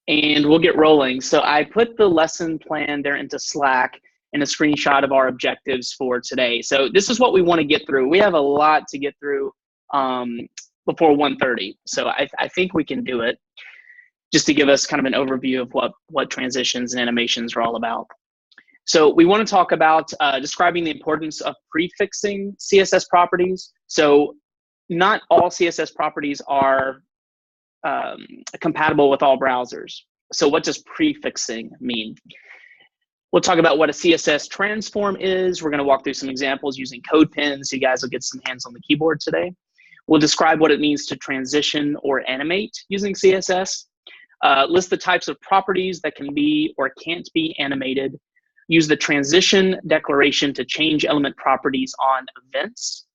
and we'll get rolling. So I put the lesson plan there into Slack and a screenshot of our objectives for today. So this is what we want to get through. We have a lot to get through before 1:30. So I think we can do it, just to give us kind of an overview of what transitions and animations are all about. So we want to talk about describing the importance of prefixing CSS properties. So not all CSS properties are compatible with all browsers. So what does prefixing mean? We'll talk about what a CSS transform is. We're going to walk through some examples using code pens, so you guys will get some hands on the keyboard today. We'll describe what it means to transition or animate using CSS. List the types of properties that can be or can't be animated. Use the transition declaration to change element properties on events.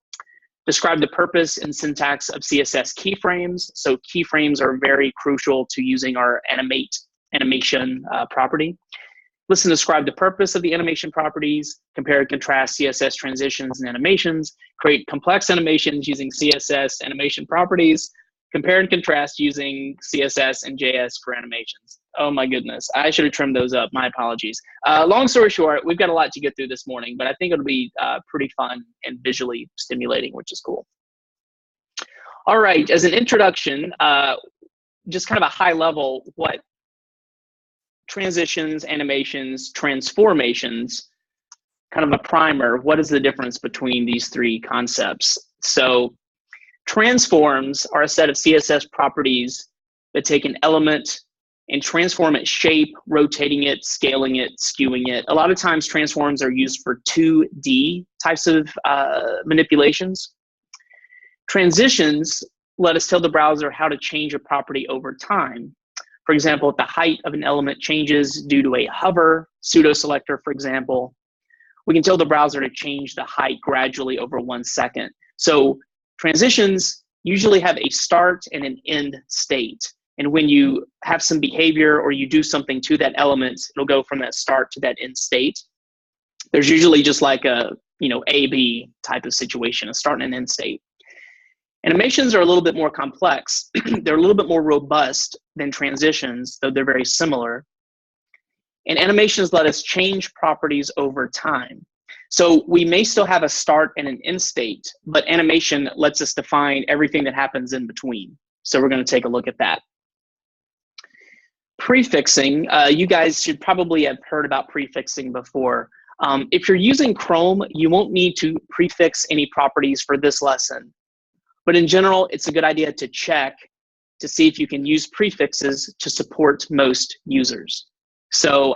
Describe the purpose and syntax of CSS keyframes. So keyframes are very crucial to using our animation property. List and describe the purpose of the animation properties. Compare and contrast CSS transitions and animations. Create complex animations using CSS animation properties. Compare and contrast using CSS and JS for animations. Oh my goodness, I should have trimmed those up. My apologies. Long story short, we've got a lot to get through this morning, but I think it'll be pretty fun and visually stimulating, which is cool. All right, as an introduction, just kind of a high level, what transitions, animations, transformations, kind of a primer, what is the difference between these three concepts? So transforms are a set of CSS properties that take an element and transform its shape, rotating it, scaling it, skewing it. A lot of times transforms are used for 2D types of manipulations. Transitions let us tell the browser how to change a property over time. For example, if the height of an element changes due to a hover pseudo selector, for example, we can tell the browser to change the height gradually over 1 second. So transitions usually have a start and an end state. And when you have some behavior or you do something to that element, it'll go from that start to that end state. There's usually just like a, A-B type of situation, a start and an end state. Animations are a little bit more complex. They're a little bit more robust than transitions, though they're very similar. And animations let us change properties over time. So we may still have a start and an end state, but animation lets us define everything that happens in between. So we're going to take a look at that. Prefixing, you guys should probably have heard about prefixing before. If you're using Chrome, you won't need to prefix any properties for this lesson. But in general, it's a good idea to check to see if you can use prefixes to support most users. So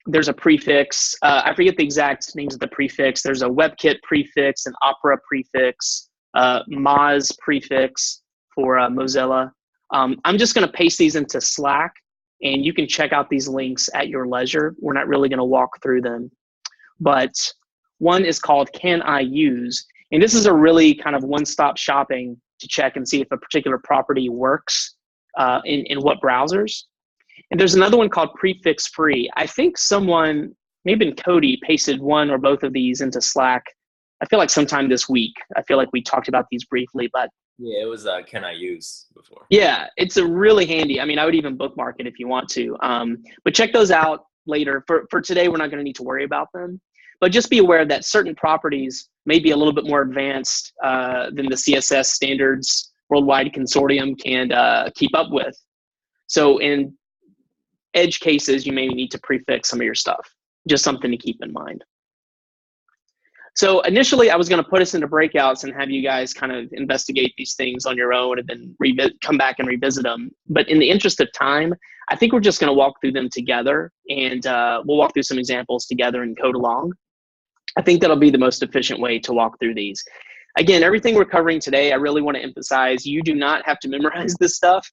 there's a prefix. I forget the exact names of the prefix. There's a WebKit prefix, an Opera prefix, Moz prefix for Mozilla. I'm just going to paste these into Slack, and you can check out these links at your leisure. We're not really going to walk through them. But one is called Can I Use? And this is a really kind of one-stop shopping to check and see if a particular property works in what browsers. And there's another one called prefix free. I think someone, maybe Cody, pasted one or both of these into Slack. I feel like sometime this week. I feel like we talked about these briefly, but yeah, it was Can I Use before. Yeah, it's a really handy. I mean, I would even bookmark it if you want to. But check those out later. For today, we're not going to need to worry about them. But just be aware that certain properties may be a little bit more advanced than the CSS standards worldwide consortium can keep up with. So in edge cases, you may need to prefix some of your stuff. Just something to keep in mind. So initially, I was going to put us into breakouts and have you guys kind of investigate these things on your own and then come back and revisit them. But in the interest of time, I think we're just going to walk through them together, and we'll walk through some examples together and code along. I think that'll be the most efficient way to walk through these. Again, everything we're covering today, I really want to emphasize, you do not have to memorize this stuff.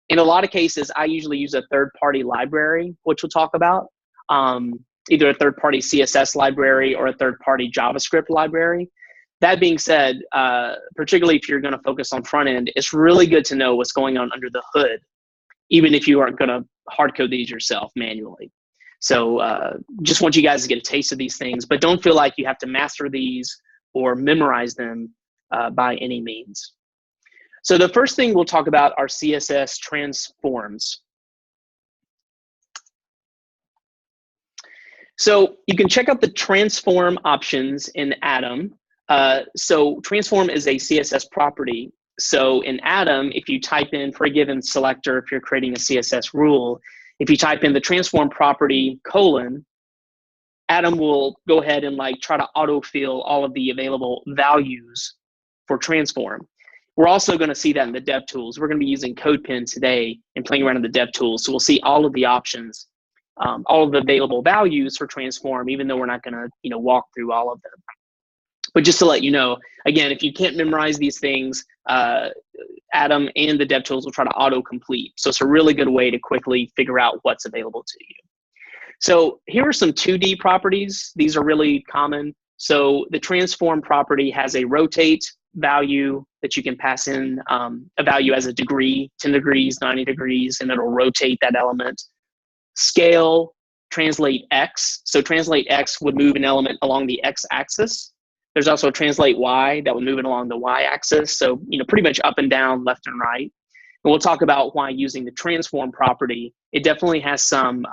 In a lot of cases, I usually use a third-party library, which we'll talk about. Either a third-party CSS library or a third-party JavaScript library. That being said, particularly if you're going to focus on front end, it's really good to know what's going on under the hood, even if you aren't going to hard code these yourself manually. So just want you guys to get a taste of these things, but don't feel like you have to master these or memorize them by any means. So the first thing we'll talk about are CSS transforms. So you can check out the transform options in Atom. So transform is a CSS property. So in Atom, if you type in for a given selector, if you're creating a CSS rule, if you type in the transform property : Atom will go ahead and like try to autofill all of the available values for transform. We're also going to see that in the DevTools. We're going to be using CodePen today and playing around in the DevTools. So we'll see all of the options, all of the available values for transform, even though we're not going to walk through all of them. But just to let you know, again, if you can't memorize these things, Atom and the DevTools will try to autocomplete. So it's a really good way to quickly figure out what's available to you. So here are some 2D properties. These are really common. So the transform property has a rotate value that you can pass in a value as a degree, 10 degrees, 90 degrees, and it'll rotate that element. Scale, translate X. So translate X would move an element along the X axis. There's also translate Y that would move it along the Y axis. So, pretty much up and down, left and right. And we'll talk about why using the transform property, it definitely has some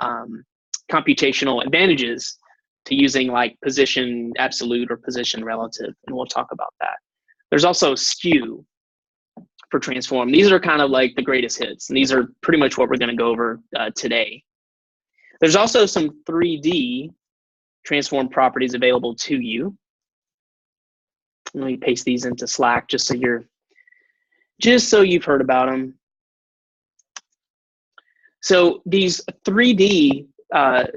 computational advantages to using like position absolute or position relative. And we'll talk about that. There's also skew for transform. These are kind of like the greatest hits. And these are pretty much what we're going to go over today. There's also some 3D transform properties available to you. Let me paste these into Slack just so you've heard about them. So these 3D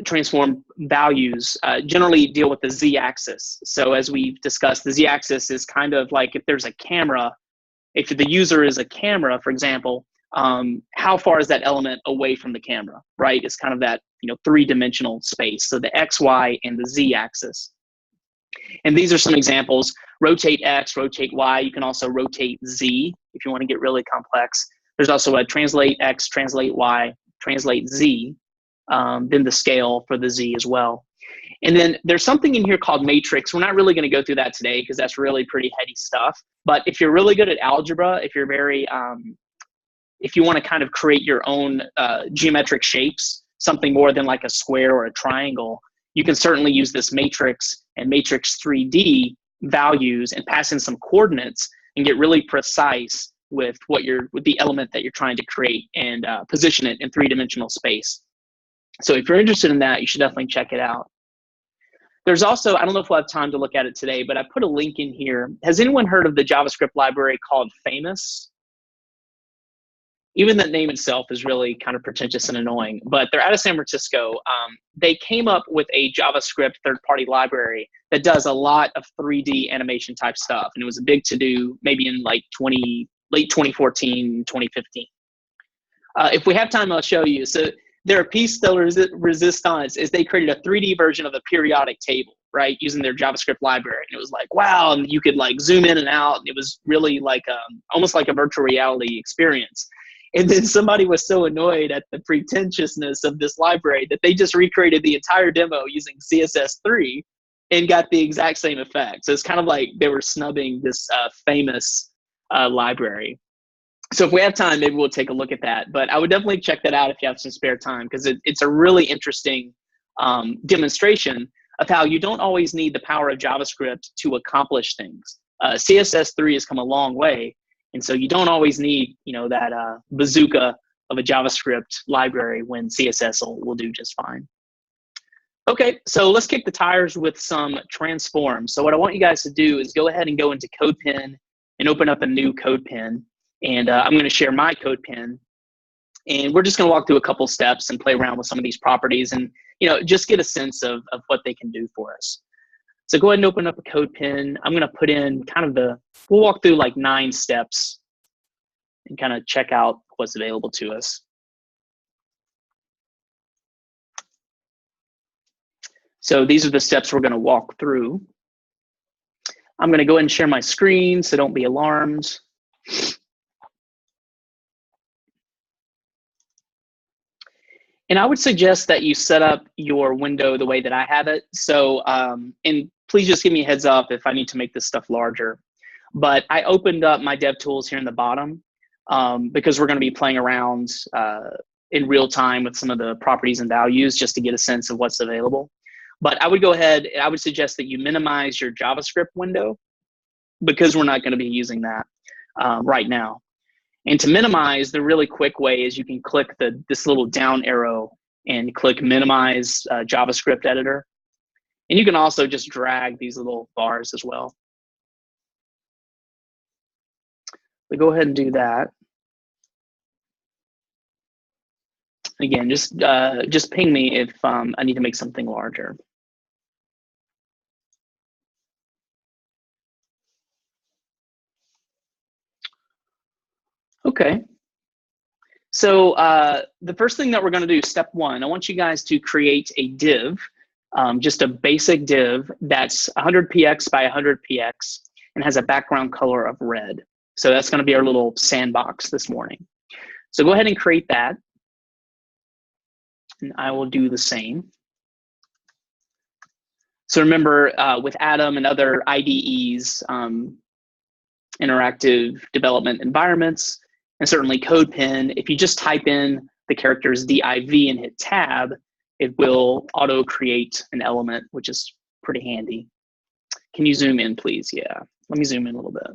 transform values generally deal with the z-axis. So as we've discussed, the z-axis is kind of like if there's a camera, if the user is a camera, for example, how far is that element away from the camera, right? It's kind of that three-dimensional space. So the x, y, and the z-axis. And these are some examples: rotate X, rotate Y. You can also rotate Z if you want to get really complex. There's also a translate X, translate Y, translate Z, then the scale for the Z as well. And then there's something in here called matrix. We're not really going to go through that today because that's really pretty heady stuff. But if you're really good at algebra, if you're very, if you want to kind of create your own geometric shapes, something more than like a square or a triangle, you can certainly use this matrix and matrix 3D values and pass in some coordinates and get really precise with with the element that you're trying to create and position it in three-dimensional space. So if you're interested in that, you should definitely check it out. There's also, I don't know if we'll have time to look at it today, but I put a link in here. Has anyone heard of the JavaScript library called Famous? Even that name itself is really kind of pretentious and annoying, but they're out of San Francisco. They came up with a JavaScript third-party library that does a lot of 3D animation type stuff. And it was a big to-do maybe in like late 2014, 2015. If we have time, I'll show you. So their piece de resistance is they created a 3D version of the periodic table, right, using their JavaScript library. And it was like, wow, and you could like zoom in and out. And it was really like almost like a virtual reality experience. And then somebody was so annoyed at the pretentiousness of this library that they just recreated the entire demo using CSS3 and got the exact same effect. So it's kind of like they were snubbing this famous library. So if we have time, maybe we'll take a look at that. But I would definitely check that out if you have some spare time, because it's a really interesting demonstration of how you don't always need the power of JavaScript to accomplish things. CSS3 has come a long way. And so you don't always need, that bazooka of a JavaScript library when CSS will do just fine. Okay, so let's kick the tires with some transforms. So what I want you guys to do is go ahead and go into CodePen and open up a new CodePen. And I'm going to share my CodePen. And we're just going to walk through a couple steps and play around with some of these properties and, just get a sense of what they can do for us. So go ahead and open up a CodePen. I'm going to put in kind of we'll walk through like 9 steps and kind of check out what's available to us. So these are the steps we're going to walk through. I'm going to go ahead and share my screen, so don't be alarmed. And I would suggest that you set up your window the way that I have it. So, and please just give me a heads up if I need to make this stuff larger. But I opened up my DevTools here in the bottom because we're going to be playing around in real time with some of the properties and values just to get a sense of what's available. But I would go ahead, I would suggest that you minimize your JavaScript window because we're not going to be using that right now. And to minimize, the really quick way is you can click this little down arrow and click minimize JavaScript editor. And you can also just drag these little bars as well. So go ahead and do that. Again, just ping me if I need to make something larger. Okay. So the first thing that we're going to do, step one, I want you guys to create a div, just a basic div that's 100px by 100px and has a background color of red. So that's going to be our little sandbox this morning. So go ahead and create that. And I will do the same. So remember, with Atom and other IDEs, interactive development environments, and certainly CodePen, if you just type in the characters div and hit tab, it will auto-create an element, which is pretty handy. Can you zoom in, please? Yeah, let me zoom in a little bit.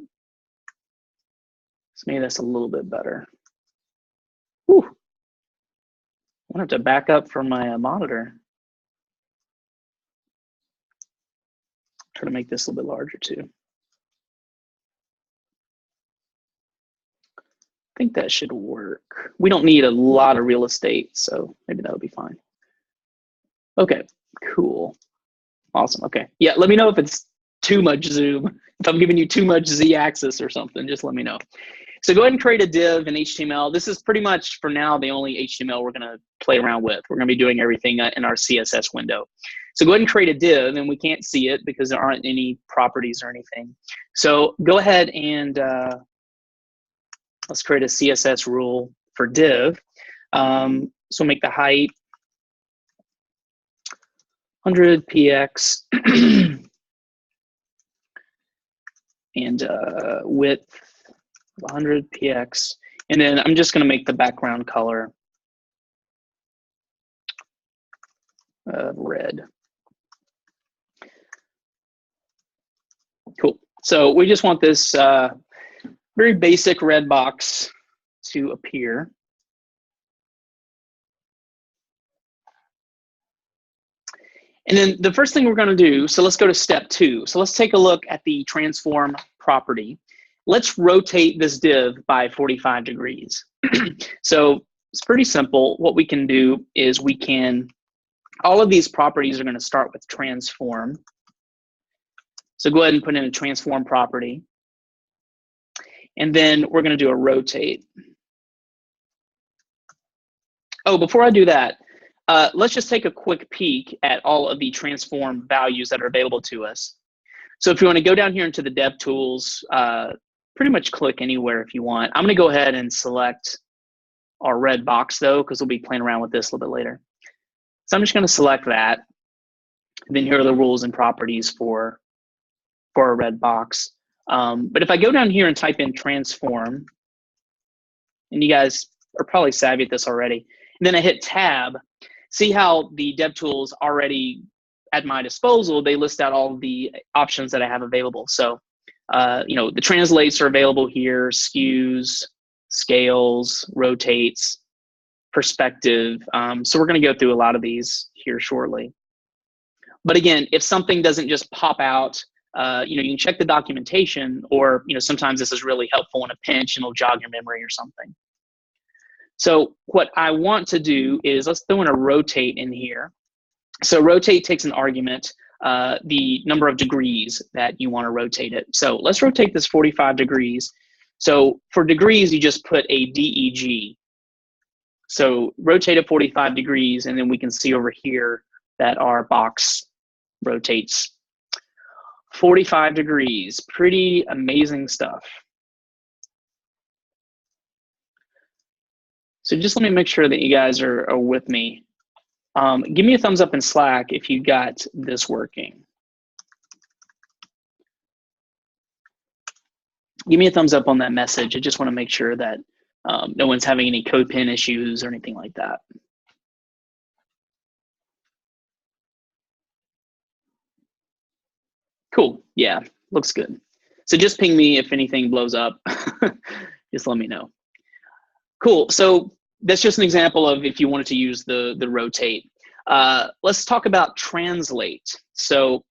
So maybe that's a little bit better. Whew. I'm gonna have to back up from my monitor. Try to make this a little bit larger too. I think that should work. We don't need a lot of real estate, so maybe that'll be fine. Okay, cool. Awesome, okay. Yeah, let me know if it's too much zoom. If I'm giving you too much z-axis or something, just let me know. So go ahead and create a div in HTML. This is pretty much, for now, the only HTML we're gonna play around with. We're gonna be doing everything in our CSS window. So go ahead and create a div, and we can't see it because there aren't any properties or anything. So go ahead and let's create a CSS rule for div. So make the height 100px and width 100px. And then I'm just going to make the background color red. Cool. So we just want this very basic red box to appear. And then the first thing we're going to do, so let's go to step 2. So let's take a look at the transform property. Let's rotate this div by 45 degrees. So it's pretty simple. What we can do is we can, all of these properties are going to start with transform. So go ahead and put in a transform property. And then we're going to do a rotate. Oh, before I do that, let's just take a quick peek at all of the transform values that are available to us. So if you want to go down here into the dev tools, pretty much click anywhere if you want. I'm going to go ahead and select our red box though, because we'll be playing around with this a little bit later. So I'm just going to select that. And then here are the rules and properties for a red box. But if I go down here and type in transform, and you guys are probably savvy at this already, and then I hit tab, see how the DevTools already at my disposal, they list out all the options that I have available. So, you know, the translates are available here, skews, scales, rotates, perspective. So we're going to go through a lot of these here shortly. But again, if something doesn't just pop out, you know, you can check the documentation, or, you know, sometimes this is really helpful in a pinch and it'll jog your memory or something. So what I want to do is let's throw in a rotate in here. So rotate takes an argument, the number of degrees that you want to rotate it. So let's rotate this 45 degrees. So for degrees, you just put a DEG. So rotate it 45 degrees, and then we can see over here that our box rotates 45 degrees. Pretty amazing stuff. So just let me make sure that you guys are with me. Give me a thumbs up in Slack if you got this working. Give me a thumbs up on that message. I just want to make sure that no one's having any CodePen issues or anything like that. Cool. Yeah, looks good. So just ping me if anything blows up. Just let me know. Cool. So that's just an example of if you wanted to use the rotate. Let's talk about translate. So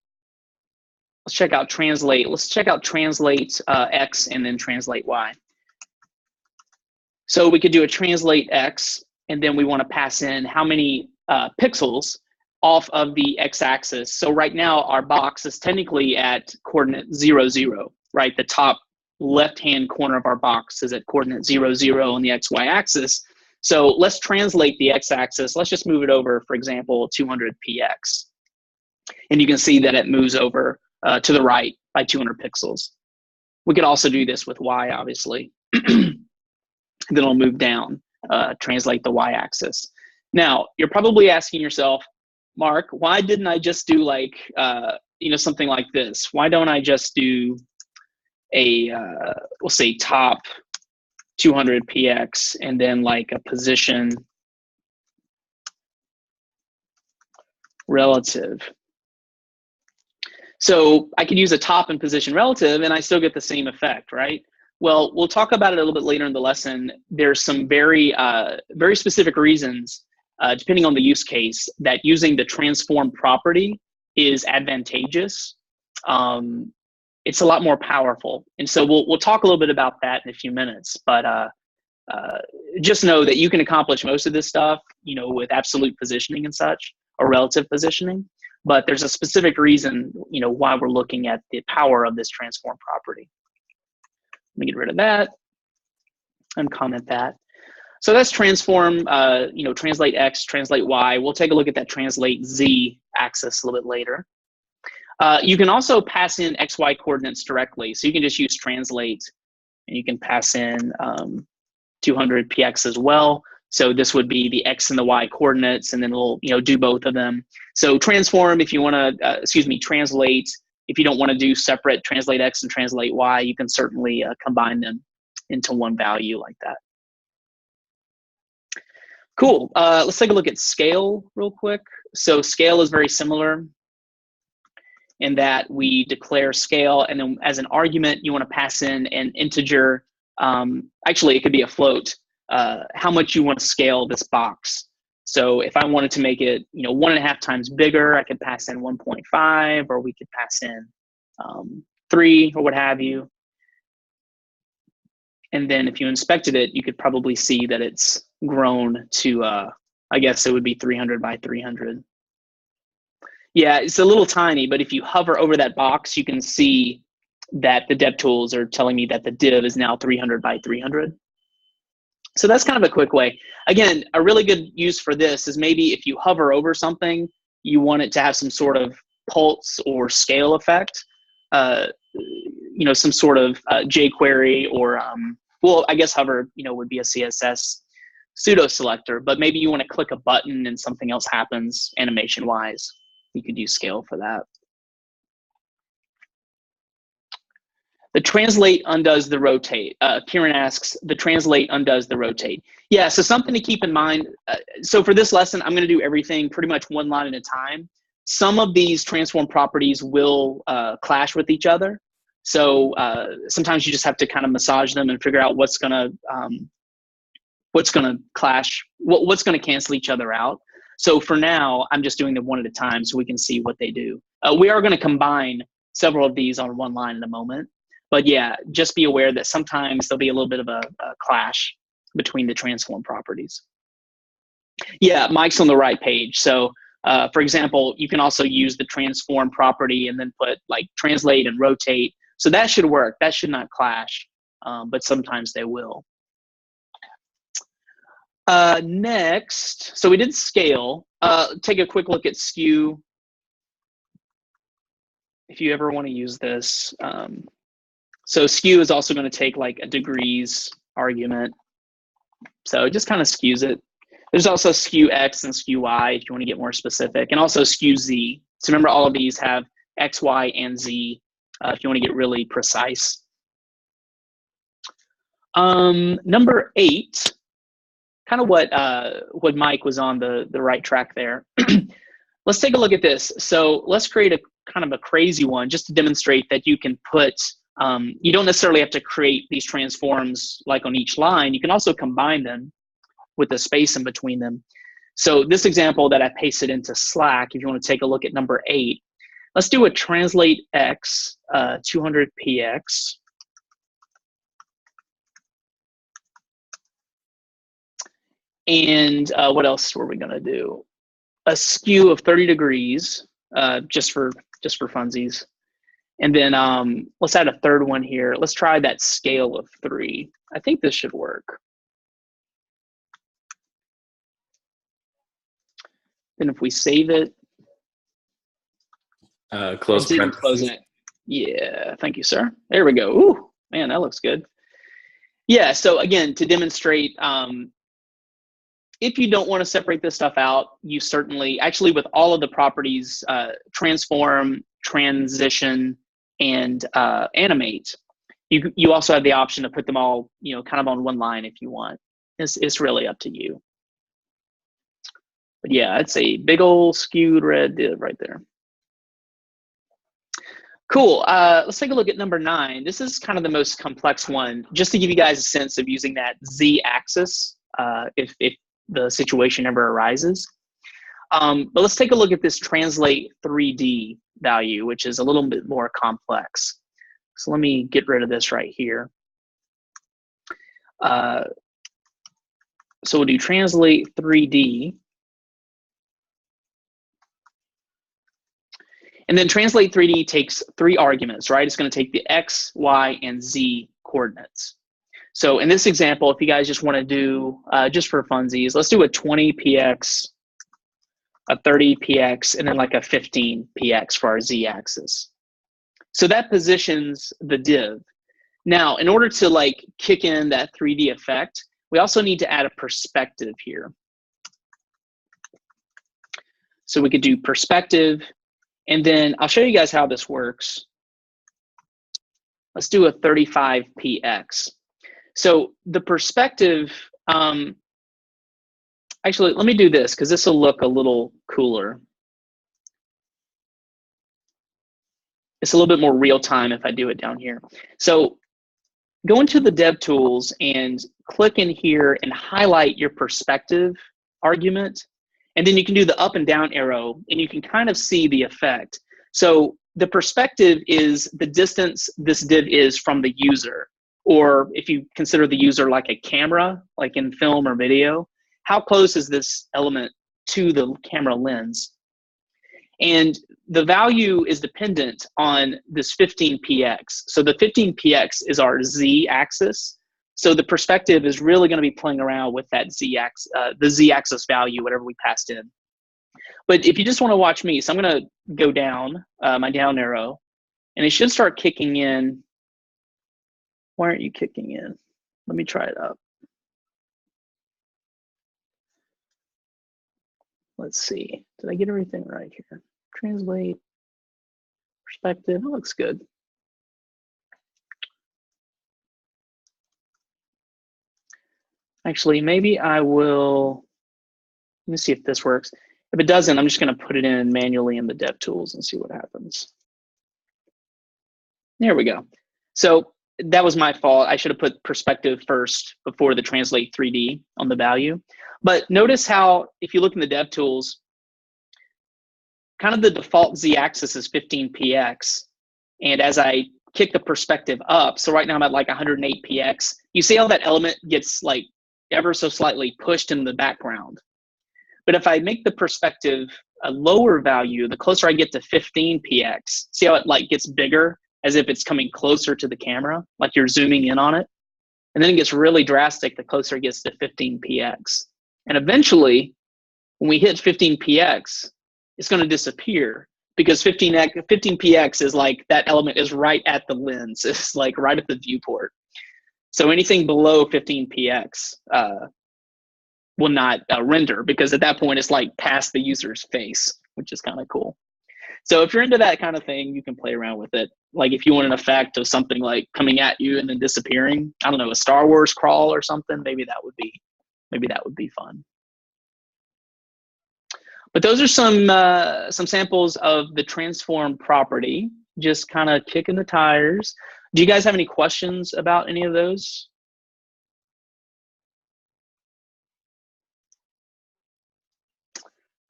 let's check out translate. Let's check out translate X and then translate Y. So we could do a translate X, and then we want to pass in how many pixels off of the x-axis. So right now our box is technically at coordinate 0, 0, right? The top left-hand corner of our box is at coordinate 0, 0 on the xy axis. So let's translate the x-axis. Let's just move it over, for example, 200px. And you can see that it moves over to the right by 200 pixels. We could also do this with y, obviously. Then it'll move down, translate the y-axis. Now, you're probably asking yourself, Mark, why didn't I just do like, something like this? Why don't I just do a, we'll say top 200px and then like a position relative? So I could use a top and position relative and I still get the same effect, right? Well, we'll talk about it a little bit later in the lesson. There's some very, very specific reasons, depending on the use case, that using the transform property is advantageous. It's a lot more powerful. And so we'll talk a little bit about that in a few minutes, but just know that you can accomplish most of this stuff, with absolute positioning and such, or relative positioning. But there's a specific reason, why we're looking at the power of this transform property. Let me get rid of that and comment that. So that's transform, translate X, translate Y. We'll take a look at that translate Z axis a little bit later. You can also pass in XY coordinates directly. So you can just use translate and you can pass in 200px as well. So this would be the X and the Y coordinates, and then we'll do both of them. So transform, if you want to, translate. If you don't want to do separate translate X and translate Y, you can certainly combine them into one value like that. Cool. Let's take a look at scale real quick. So scale is very similar in that we declare scale, and then as an argument, you want to pass in an integer. Actually, it could be a float. How much you want to scale this box. So if I wanted to make it, 1.5 times bigger, I could pass in 1.5, or we could pass in 3, or what have you. And then if you inspected it, you could probably see that it's grown to, I guess it would be 300 by 300. Yeah, it's a little tiny, but if you hover over that box, you can see that the dev tools are telling me that the div is now 300 by 300. So that's kind of a quick way. Again, a really good use for this is maybe if you hover over something, you want it to have some sort of pulse or scale effect, some sort of jQuery or, well, I guess hover, would be a CSS pseudo selector, but maybe you want to click a button and something else happens animation wise. You could use scale for that. The translate undoes the rotate. Kieran asks, the translate undoes the rotate. Yeah, so something to keep in mind. So for this lesson, I'm going to do everything pretty much one line at a time. Some of these transform properties will clash with each other. So sometimes you just have to kind of massage them and figure out what's going to clash, what's going to cancel each other out. So for now, I'm just doing them one at a time so we can see what they do. We are going to combine several of these on one line in a moment. But yeah, just be aware that sometimes there'll be a little bit of a clash between the transform properties. Yeah, Mike's on the right page. So for example, you can also use the transform property and then put like translate and rotate. So that should work. That should not clash, but sometimes they will. Next, so we did scale. Take a quick look at skew. If you ever want to use this. So skew is also going to take like a degrees argument. So it just kind of skews it. There's also skew X and skew Y if you want to get more specific, and also skew Z. So remember, all of these have X, Y, and Z if you want to get really precise. Number 8, kind of what Mike was on the right track there. Let's take a look at this. So let's create kind of a crazy one, just to demonstrate that you can put, you don't necessarily have to create these transforms like on each line. You can also combine them with a space in between them. So this example that I pasted into Slack, if you want to take a look at number 8, let's do a translate x 200px. And what else were we going to do? A skew of 30 degrees, just for funsies. And then let's add a third one here. Let's try that scale of 3. I think this should work. Then if we save it, close parentheses. It. Yeah, thank you, sir. There we go. Ooh, man, that looks good. Yeah, so again, to demonstrate, if you don't want to separate this stuff out, you certainly, actually with all of the properties, transform, transition, and animate, you also have the option to put them all, kind of on one line if you want. It's really up to you. But yeah, it's a big old skewed red div right there. Cool. Let's take a look at number 9. This is kind of the most complex one, just to give you guys a sense of using that z-axis if the situation ever arises. But let's take a look at this translate 3D value, which is a little bit more complex. So let me get rid of this right here. So we'll do translate 3D. And then translate 3D takes 3 arguments, right? It's going to take the X, Y, and Z coordinates. So in this example, if you guys just want to do, just for funsies, let's do a 20px, a 30px, and then like a 15px for our Z-axis. So that positions the div. Now, in order to like kick in that 3D effect, we also need to add a perspective here. So we could do perspective, and then I'll show you guys how this works. Let's do a 35px. So the perspective, actually, let me do this because this will look a little cooler. It's a little bit more real time if I do it down here. So go into the DevTools and click in here and highlight your perspective argument. And then you can do the up and down arrow and you can kind of see the effect. So the perspective is the distance this div is from the user. Or if you consider the user like a camera, like in film or video, how close is this element to the camera lens? And the value is dependent on this 15px. So the 15px is our z-axis. So the perspective is really going to be playing around with that z-axis, the z-axis value, whatever we passed in. But if you just want to watch me, so I'm going to go down, my down arrow, and it should start kicking in. Why aren't you kicking in? Let me try it up. Let's see. Did I get everything right here? Translate, perspective, that looks good. Actually, maybe I will, let me see if this works. If it doesn't, I'm just going to put it in manually in the DevTools and see what happens. There we go. So that was my fault. I should have put perspective first before the translate 3D on the value. But notice how, if you look in the DevTools, kind of the default z-axis is 15px. And as I kick the perspective up, so right now I'm at like 108px, you see how that element gets like ever so slightly pushed in the background. But if I make the perspective a lower value, the closer I get to 15px, see how it like gets bigger as if it's coming closer to the camera, like you're zooming in on it. And then it gets really drastic the closer it gets to 15px. And eventually, when we hit 15px, it's going to disappear because 15px is like that element is right at the lens. It's like right at the viewport. So anything below 15px will not render because at that point it's like past the user's face, which is kind of cool. So if you're into that kind of thing, you can play around with it. Like if you want an effect of something like coming at you and then disappearing, I don't know, a Star Wars crawl or something, maybe that would be fun. But those are some samples of the transform property, just kind of kicking the tires. Do you guys have any questions about any of those?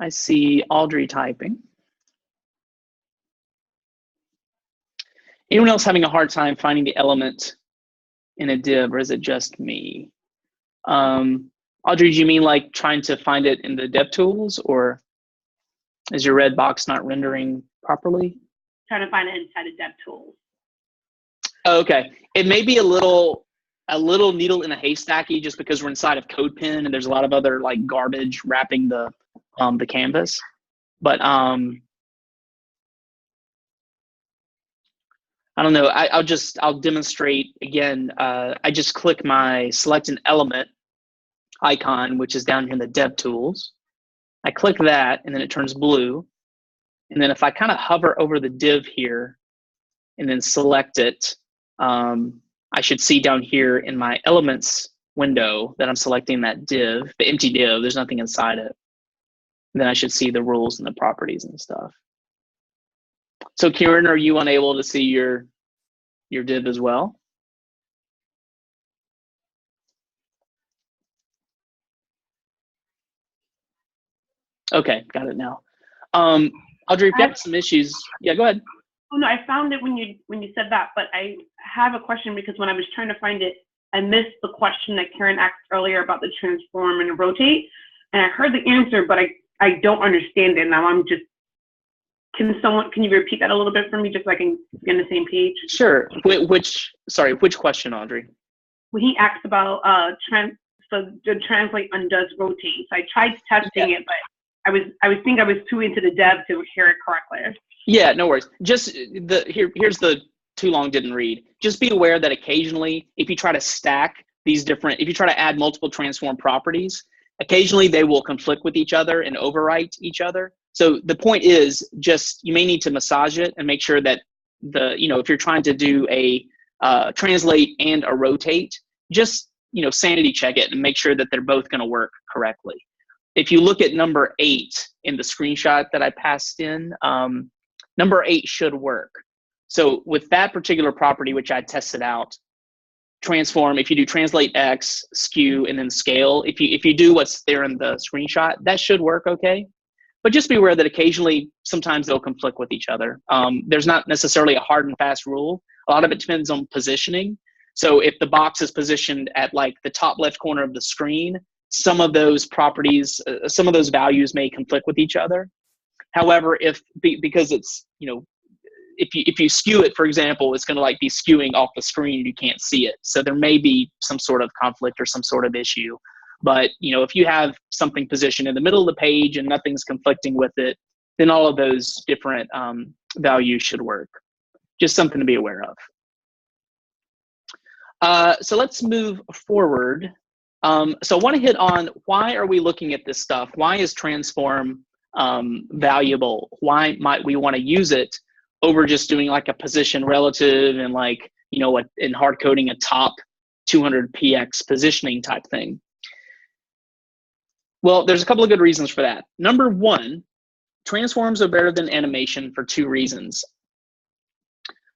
I see Audrey typing. Anyone else having a hard time finding the element in a div, or is it just me? Audrey, do you mean like trying to find it in the DevTools, or is your red box not rendering properly? Trying to find it inside of DevTools. Okay, it may be a little needle in a haystacky just because we're inside of CodePen and there's a lot of other like garbage wrapping the canvas. But I don't know. I'll demonstrate again. I just click my select an element icon, which is down here in the DevTools. I click that and then it turns blue. And then if I kind of hover over the div here and then select it, I should see down here in my elements window that I'm selecting that div, the empty div, there's nothing inside it. And then I should see the rules and the properties and stuff. So Kieran, are you unable to see your div as well? Okay, got it now. Audrey, if you have some issues, yeah, go ahead. Oh no, I found it when you said that, but I have a question because when I was trying to find it, I missed the question that Karen asked earlier about the transform and rotate, and I heard the answer, but I don't understand it. Now I'm just, can you repeat that a little bit for me just so I can be on the same page? Sure. Which question, Audrey? When he asked about so the translate undoes rotate. So I tried testing it, but I was too into the dev to hear it correctly. Yeah, no worries. Just here's the too long didn't read. Just be aware that occasionally, if you try to stack these different, if you try to add multiple transform properties, occasionally they will conflict with each other and overwrite each other. So the point is just, you may need to massage it and make sure that if you're trying to do a translate and a rotate, just, sanity check it and make sure that they're both going to work correctly. If you look at number 8 in the screenshot that I passed in, number 8 should work. So with that particular property, which I tested out, transform, if you do translate X, skew, and then scale, if you do what's there in the screenshot, that should work okay. But just be aware that occasionally, sometimes they'll conflict with each other. There's not necessarily a hard and fast rule. A lot of it depends on positioning. So if the box is positioned at like the top left corner of the screen, some of those properties, some of those values may conflict with each other. However, because it's, if you skew it, for example, it's going to like be skewing off the screen, you can't see it. So there may be some sort of conflict or some sort of issue. But, if you have something positioned in the middle of the page and nothing's conflicting with it, then all of those different values should work. Just something to be aware of. So let's move forward. So I want to hit on, why are we looking at this stuff? Why is transform valuable? Why might we want to use it over just doing like a position relative and like, in hard coding a top 200px positioning type thing? Well, there's a couple of good reasons for that. Number one, transforms are better than animation for 2 reasons.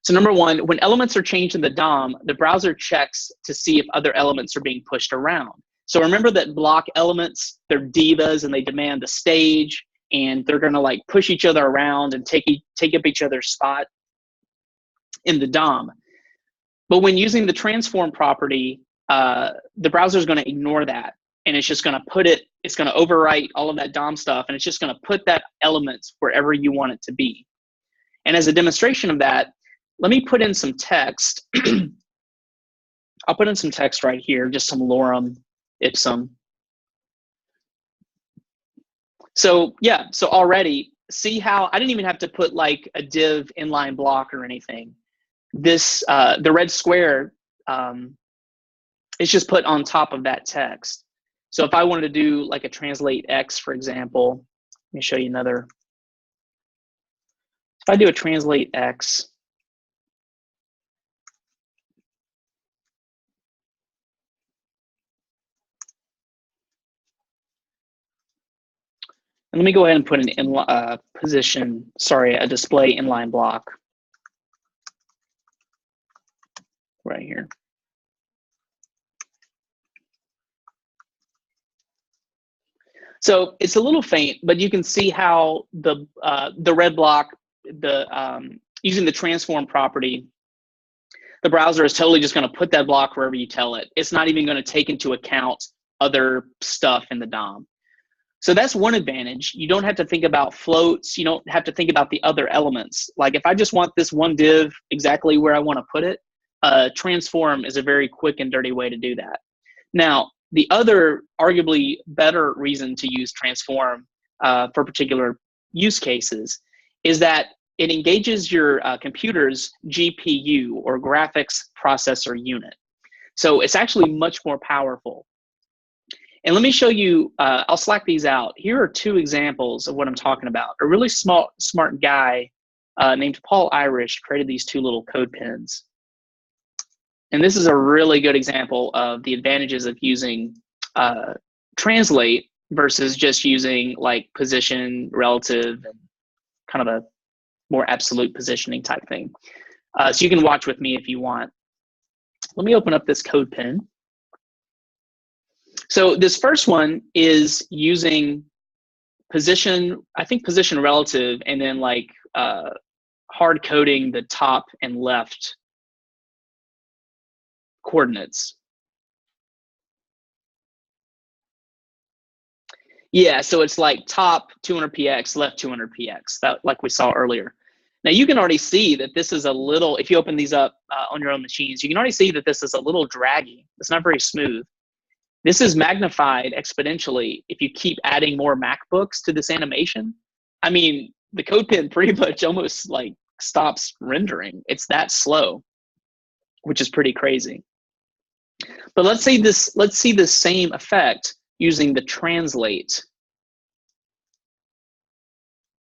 So number one, when elements are changed in the DOM, the browser checks to see if other elements are being pushed around. So remember that block elements, they're divas and they demand the stage, and they're going to like push each other around and take up each other's spot in the DOM. But when using the transform property, the browser is going to ignore that. And it's just going to it's going to overwrite all of that DOM stuff, and it's just going to put that element wherever you want it to be. And as a demonstration of that, let me put in some text. I'll put in some text right here, just some lorem ipsum. So yeah, so already, see how I didn't even have to put like a div inline block or anything. This, the red square, is just put on top of that text. So if I wanted to do like a translate X, for example, let me show you another. If I do a translate X, Let me go ahead and put an a display inline block right here. So it's a little faint, but you can see how the red block, using the transform property, the browser is totally just going to put that block wherever you tell it. It's not even going to take into account other stuff in the DOM. So that's one advantage. You don't have to think about floats. You don't have to think about the other elements. Like if I just want this one div exactly where I want to put it, transform is a very quick and dirty way to do that. Now, the other arguably better reason to use transform for particular use cases is that it engages your computer's GPU, or graphics processor unit. So it's actually much more powerful. And let me show you, I'll slack these out. Here are two examples of what I'm talking about. A really smart guy named Paul Irish created these two little code pins. And this is a really good example of the advantages of using translate versus just using like position, relative, and kind of a more absolute positioning type thing. So you can watch with me if you want. Let me open up this code pin. So this first one is using position, I think position relative, and then like hard coding the top and left coordinates. Yeah, so it's like top 200px, left 200px, that like we saw earlier. Now you can already see that this is a little, if you open these up on your own machines, you can already see that this is a little draggy. It's not very smooth. This is magnified exponentially if you keep adding more MacBooks to this animation. I mean, the code pin pretty much almost like stops rendering. It's that slow, which is pretty crazy. But let's see the same effect using the translate.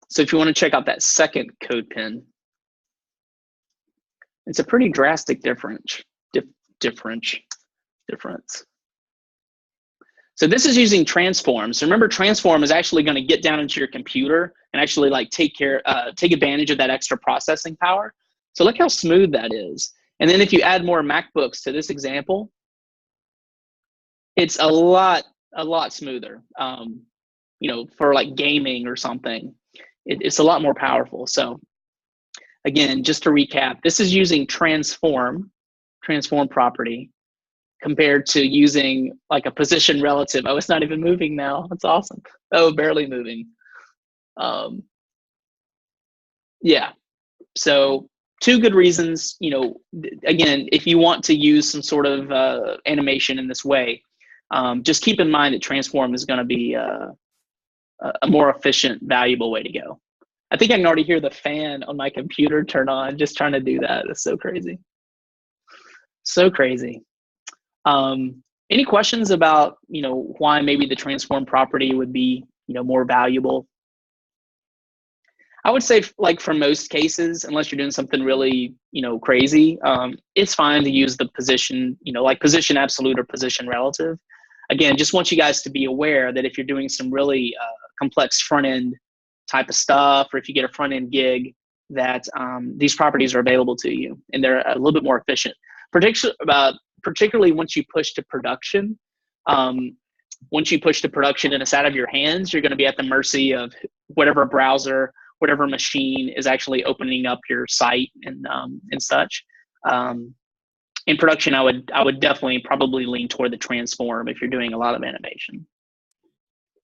So if you want to check out that second code pin, it's a pretty drastic difference. So this is using transform. So remember, transform is actually going to get down into your computer and actually like take advantage of that extra processing power. So look how smooth that is. And then if you add more MacBooks to this example, it's a lot smoother. You know, for like gaming or something, it's a lot more powerful. So again, just to recap, this is using transform property, compared to using like a position relative. Oh, it's not even moving now. That's awesome. Oh, barely moving. Yeah. So two good reasons, you know, again, if you want to use some sort of animation in this way, just keep in mind that transform is going to be a more efficient, valuable way to go. I think I can already hear the fan on my computer turn on just trying to do that. It's so crazy. So crazy. Any questions about, you know, why maybe the transform property would be, you know, more valuable? I would say, like, for most cases, unless you're doing something really, you know, crazy, it's fine to use the position, you know, like position absolute or position relative. Again, just want you guys to be aware that if you're doing some really complex front end type of stuff, or if you get a front end gig, that these properties are available to you and they're a little bit more efficient. Particularly once you push to production. Once you push to production and it's out of your hands, you're going to be at the mercy of whatever browser, whatever machine is actually opening up your site and such. In production, I would definitely probably lean toward the transform if you're doing a lot of animation.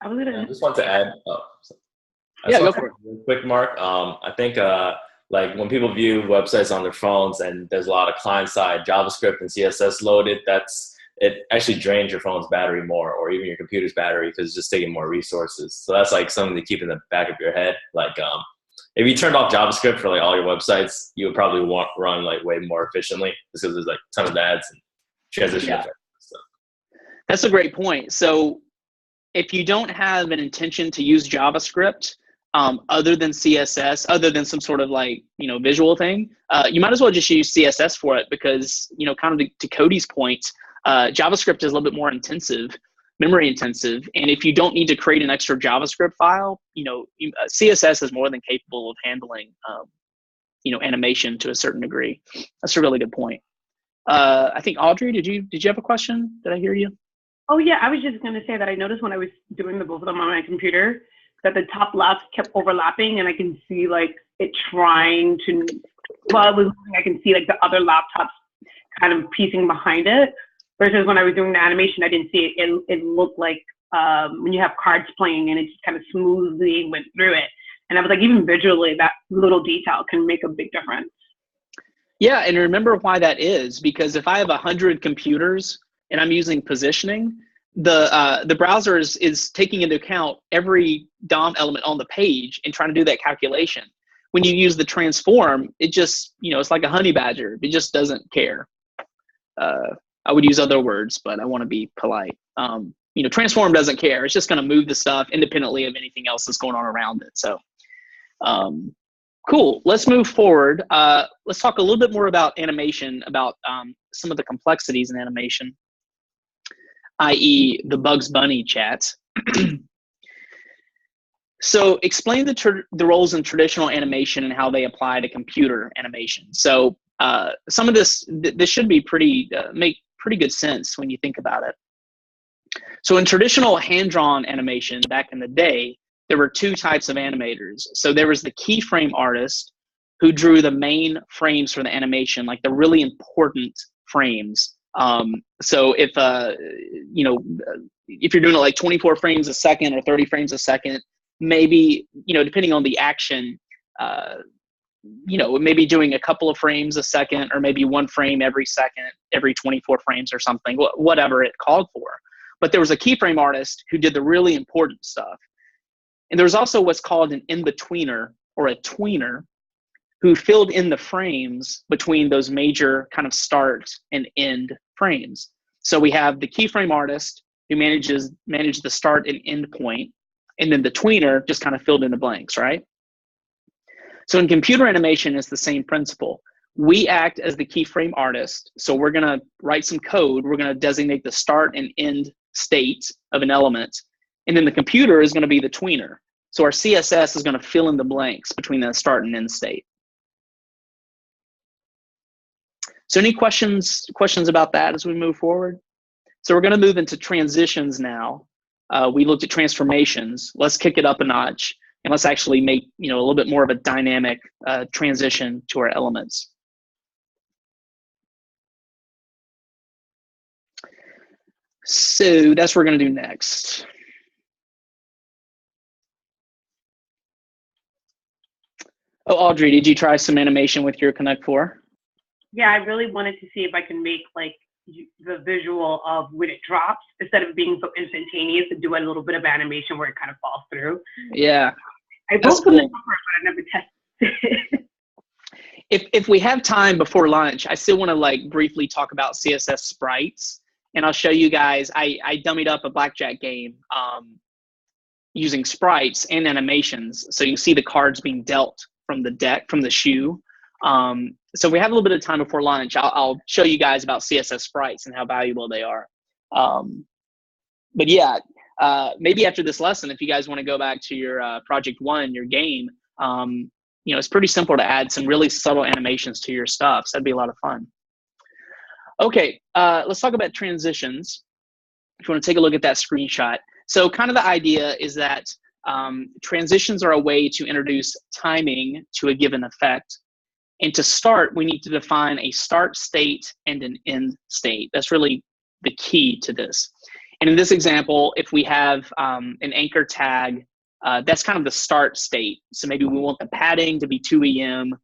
I just want to add. Yeah, go for it. Quick, Mark. I think like when people view websites on their phones and there's a lot of client-side JavaScript and CSS loaded, it actually drains your phone's battery more, or even your computer's battery, because it's just taking more resources. So that's like something to keep in the back of your head. Like if you turned off JavaScript for like all your websites, you would probably run like way more efficiently, because there's like a ton of ads and transition effects and stuff. That's a great point. So if you don't have an intention to use JavaScript, other than CSS, other than some sort of like, you know, visual thing, you might as well just use CSS for it, because, you know, kind of to Cody's point, JavaScript is a little bit more intensive memory intensive. And if you don't need to create an extra JavaScript file, CSS is more than capable of handling, animation to a certain degree. That's a really good point. I think Audrey, did you have a question? Did I hear you? Oh yeah, I was just gonna say that I noticed when I was doing the both of them on my computer that the top left kept overlapping, and I can see like it trying to. Well, I can see like the other laptops kind of piecing behind it. Versus when I was doing the animation, I didn't see it. It looked like when you have cards playing and it just kind of smoothly went through it. And I was like, even visually, that little detail can make a big difference. Yeah, and remember why that is, because if I have 100 computers and I'm using positioning, the browser is taking into account every DOM element on the page and trying to do that calculation. When you use the transform, it just, it's like a honey badger. It just doesn't care. I would use other words, but I want to be polite. Transform doesn't care. It's just going to move the stuff independently of anything else that's going on around it. So cool. Let's move forward. Let's talk a little bit more about animation, about some of the complexities in animation, i.e. the Bugs Bunny chat. So explain the roles in traditional animation and how they apply to computer animation. So some of this should be make pretty good sense when you think about it. So in traditional hand-drawn animation back in the day, there were two types of animators. So there was the keyframe artist who drew the main frames for the animation, like the really important frames. So if you're doing it like 24 frames a second or 30 frames a second, maybe, depending on the action, maybe doing a couple of frames a second, or maybe 1 frame every second, every 24 frames or something, whatever it called for. But there was a keyframe artist who did the really important stuff. And there was also what's called an in-betweener or a tweener who filled in the frames between those major kind of start and end frames. So we have the keyframe artist who managed the start and end point, and then the tweener just kind of filled in the blanks, right? So in computer animation, it's the same principle. We act as the keyframe artist. So we're going to write some code. We're going to designate the start and end state of an element. And then the computer is going to be the tweener. So our CSS is going to fill in the blanks between the start and end state. So any questions about that as we move forward? So we're going to move into transitions now. We looked at transformations. Let's kick it up a notch, and let's actually make a little bit more of a dynamic transition to our elements. So that's what we're going to do next. Oh, Audrey, did you try some animation with your Connect 4? Yeah, I really wanted to see if I can make like the visual of when it drops, instead of being so instantaneous, to do a little bit of animation where it kind of falls through. Yeah. I wrote something before, but I never tested it. If we have time before lunch, I still want to briefly talk about CSS sprites, and I'll show you guys. I dummied up a blackjack game using sprites and animations, so you can see the cards being dealt from the deck, from the shoe. So we have a little bit of time before lunch. I'll show you guys about CSS sprites and how valuable they are. But yeah, maybe after this lesson, if you guys want to go back to your project 1, your game, it's pretty simple to add some really subtle animations to your stuff. So that'd be a lot of fun. Okay, let's talk about transitions. If you want to take a look at that screenshot. So kind of the idea is that transitions are a way to introduce timing to a given effect. And to start, we need to define a start state and an end state. That's really the key to this. And in this example, if we have an anchor tag, that's kind of the start state. So maybe we want the padding to be 2 EM,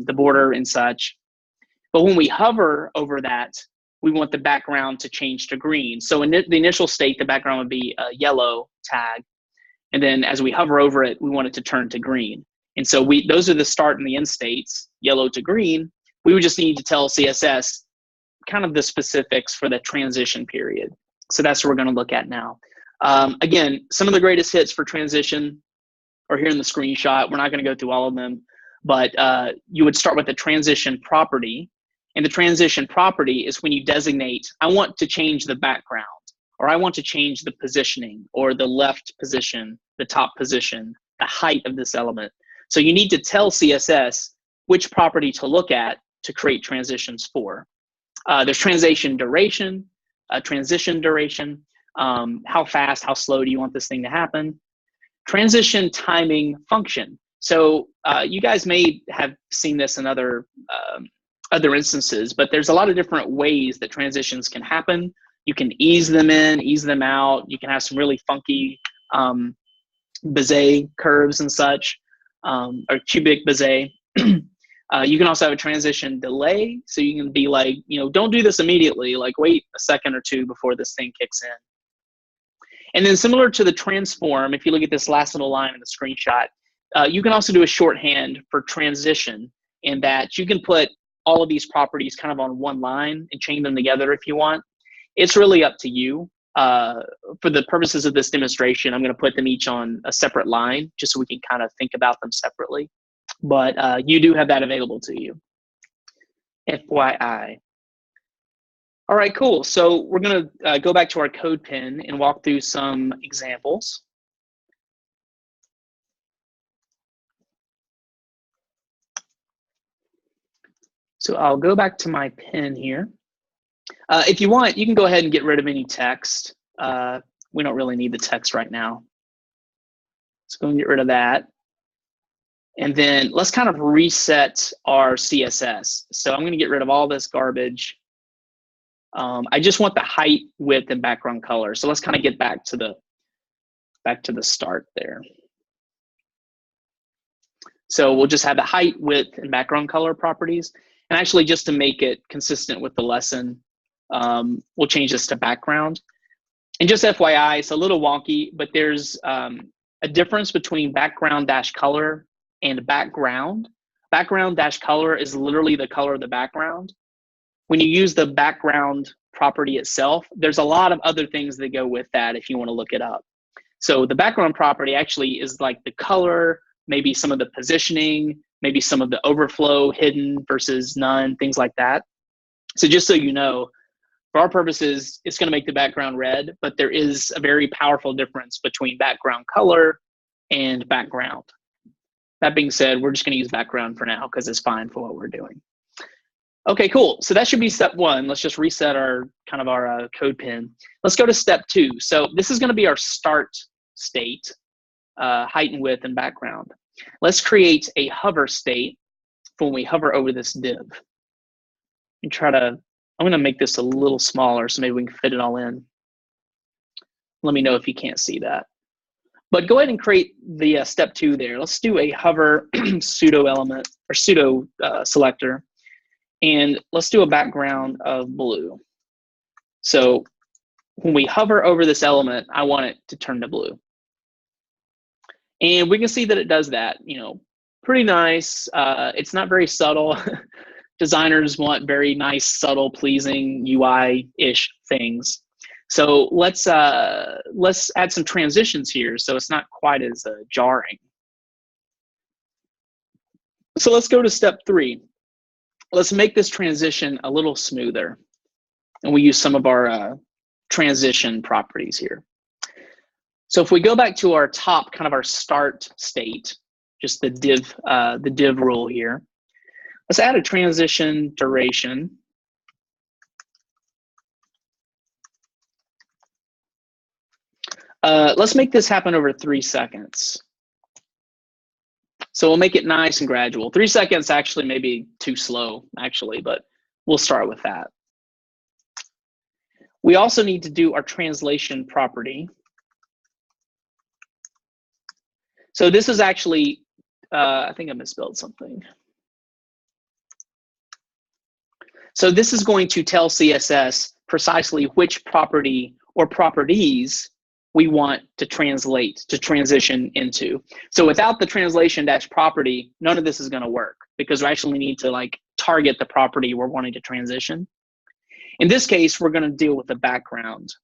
the border and such. But when we hover over that, we want the background to change to green. So in the initial state, the background would be a yellow tag. And then as we hover over it, we want it to turn to green. And so those are the start and the end states, yellow to green. We would just need to tell CSS kind of the specifics for the transition period. So that's what we're going to look at now. Again, some of the greatest hits for transition are here in the screenshot. We're not going to go through all of them, but you would start with the transition property. And the transition property is when you designate, I want to change the background, or I want to change the positioning or the left position, the top position, the height of this element. So you need to tell CSS which property to look at to create transitions for. There's transition duration, how fast, how slow do you want this thing to happen? Transition timing function. So you guys may have seen this in other instances, but there's a lot of different ways that transitions can happen. You can ease them in, ease them out. You can have some really funky Bezier curves and such, or cubic Bezier. You can also have a transition delay. So you can be like, don't do this immediately, like wait a second or two before this thing kicks in. And then similar to the transform, if you look at this last little line in the screenshot, you can also do a shorthand for transition, in that you can put all of these properties kind of on one line and chain them together if you want. It's really up to you. For the purposes of this demonstration, I'm going to put them each on a separate line just so we can kind of think about them separately. But you do have that available to you. FYI. All right, cool. So we're going to go back to our code pen and walk through some examples. So I'll go back to my pen here. If you want, you can go ahead and get rid of any text. We don't really need the text right now. Let's go and get rid of that. And then let's kind of reset our CSS. So I'm going to get rid of all this garbage. I just want the height, width, and background color. So let's kind of get back to the start there. So we'll just have the height, width, and background color properties. And actually, just to make it consistent with the lesson, we'll change this to background. And just FYI, it's a little wonky, but there's a difference between background-color and background. Background-color is literally the color of the background. When you use the background property itself, there's a lot of other things that go with that if you want to look it up. So the background property actually is like the color, maybe some of the positioning, maybe some of the overflow hidden versus none, things like that. So just so you know, for our purposes, it's going to make the background red, but there is a very powerful difference between background color and background. That being said, we're just going to use background for now because it's fine for what we're doing. Okay, cool. So that should be step one. Let's just reset our code pen. Let's go to step two. So this is going to be our start state, height and width and background. Let's create a hover state for when we hover over this div. And I'm going to make this a little smaller so maybe we can fit it all in. Let me know if you can't see that. But go ahead and create the step two there. Let's do a hover pseudo element or pseudo selector. And let's do a background of blue. So when we hover over this element, I want it to turn to blue. And we can see that it does that, pretty nice. It's not very subtle. Designers want very nice, subtle, pleasing UI-ish things. So let's add some transitions here so it's not quite as jarring. So let's go to step three. Let's make this transition a little smoother. And we use some of our transition properties here. So if we go back to our top, kind of our start state, just the div rule here, let's add a transition duration. Let's make this happen over 3 seconds. So we'll make it nice and gradual. 3 seconds actually may be too slow, actually, but we'll start with that. We also need to do our translation property. So this is actually, I think I misspelled something. So this is going to tell CSS precisely which property or properties we want to transition into. So without the translation dash property, none of this is going to work because we actually need to target the property we're wanting to transition. In this case, we're going to deal with the background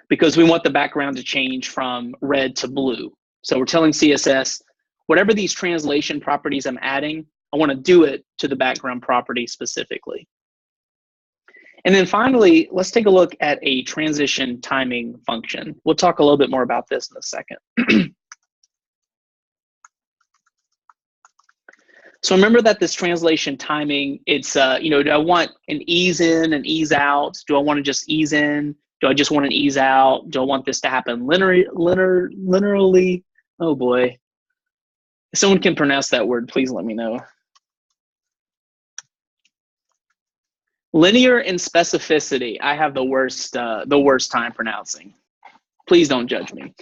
because we want the background to change from red to blue. So we're telling CSS, whatever these translation properties I'm adding, I want to do it to the background property specifically. And then finally, let's take a look at a transition timing function. We'll talk a little bit more about this in a second. So remember that this translation timing, it's, you know, do I want an ease in and ease out? Do I want to just ease in? Do I just want an ease out? Do I want this to happen linearly? Oh boy. If someone can pronounce that word, please let me know. Linear and specificity. I have the worst time pronouncing. Please don't judge me.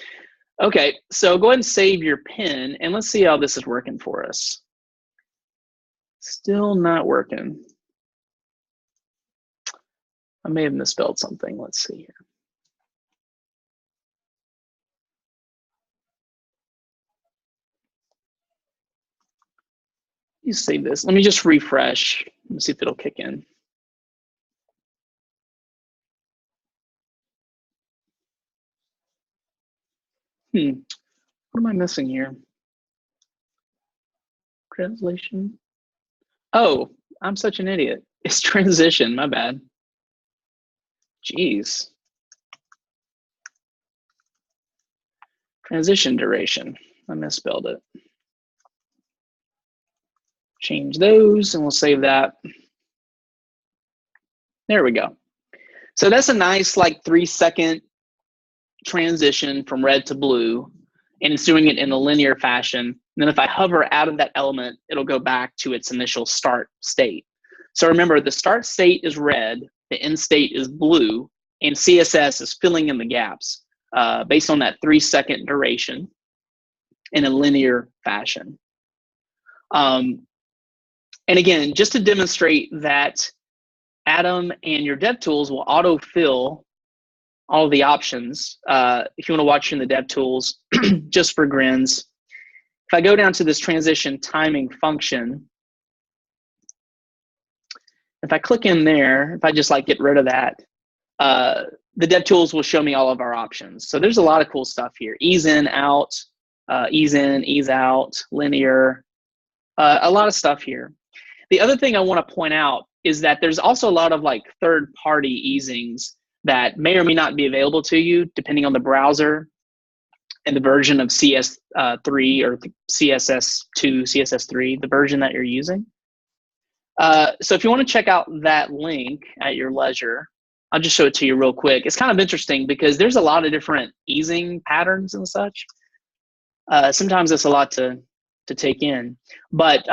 Okay, so go ahead and save your pen and let's see how this is working for us. Still not working. I may have misspelled something. Let's see here. You save this. Let me just refresh. Let's see if it'll kick in. What am I missing here? Translation. Oh, I'm such an idiot. It's transition, my bad. Jeez. Transition duration. I misspelled it. Change those and we'll save that. There we go. So that's a nice like 3-second transition from red to blue, and it's doing it in a linear fashion. And then if I hover out of that element, it'll go back to its initial start state. So remember, the start state is red, the end state is blue, and CSS is filling in the gaps based on that 3-second duration in a linear fashion. And again, just to demonstrate that Atom and your DevTools will autofill all of the options. If you want to watch in the DevTools, just for grins, if I go down to this transition timing function, if I click in there, if I just like get rid of that, the DevTools will show me all of our options. So there's a lot of cool stuff here. Ease in, out, ease in, ease out, linear, a lot of stuff here. The other thing I want to point out is that there's also a lot of like third-party easings that may or may not be available to you depending on the browser and the version of CS3 or CSS2, CSS3, the version that you're using. So if you want to check out that link at your leisure, I'll just show it to you real quick. It's kind of interesting because there's a lot of different easing patterns and such. Sometimes it's a lot to take in, but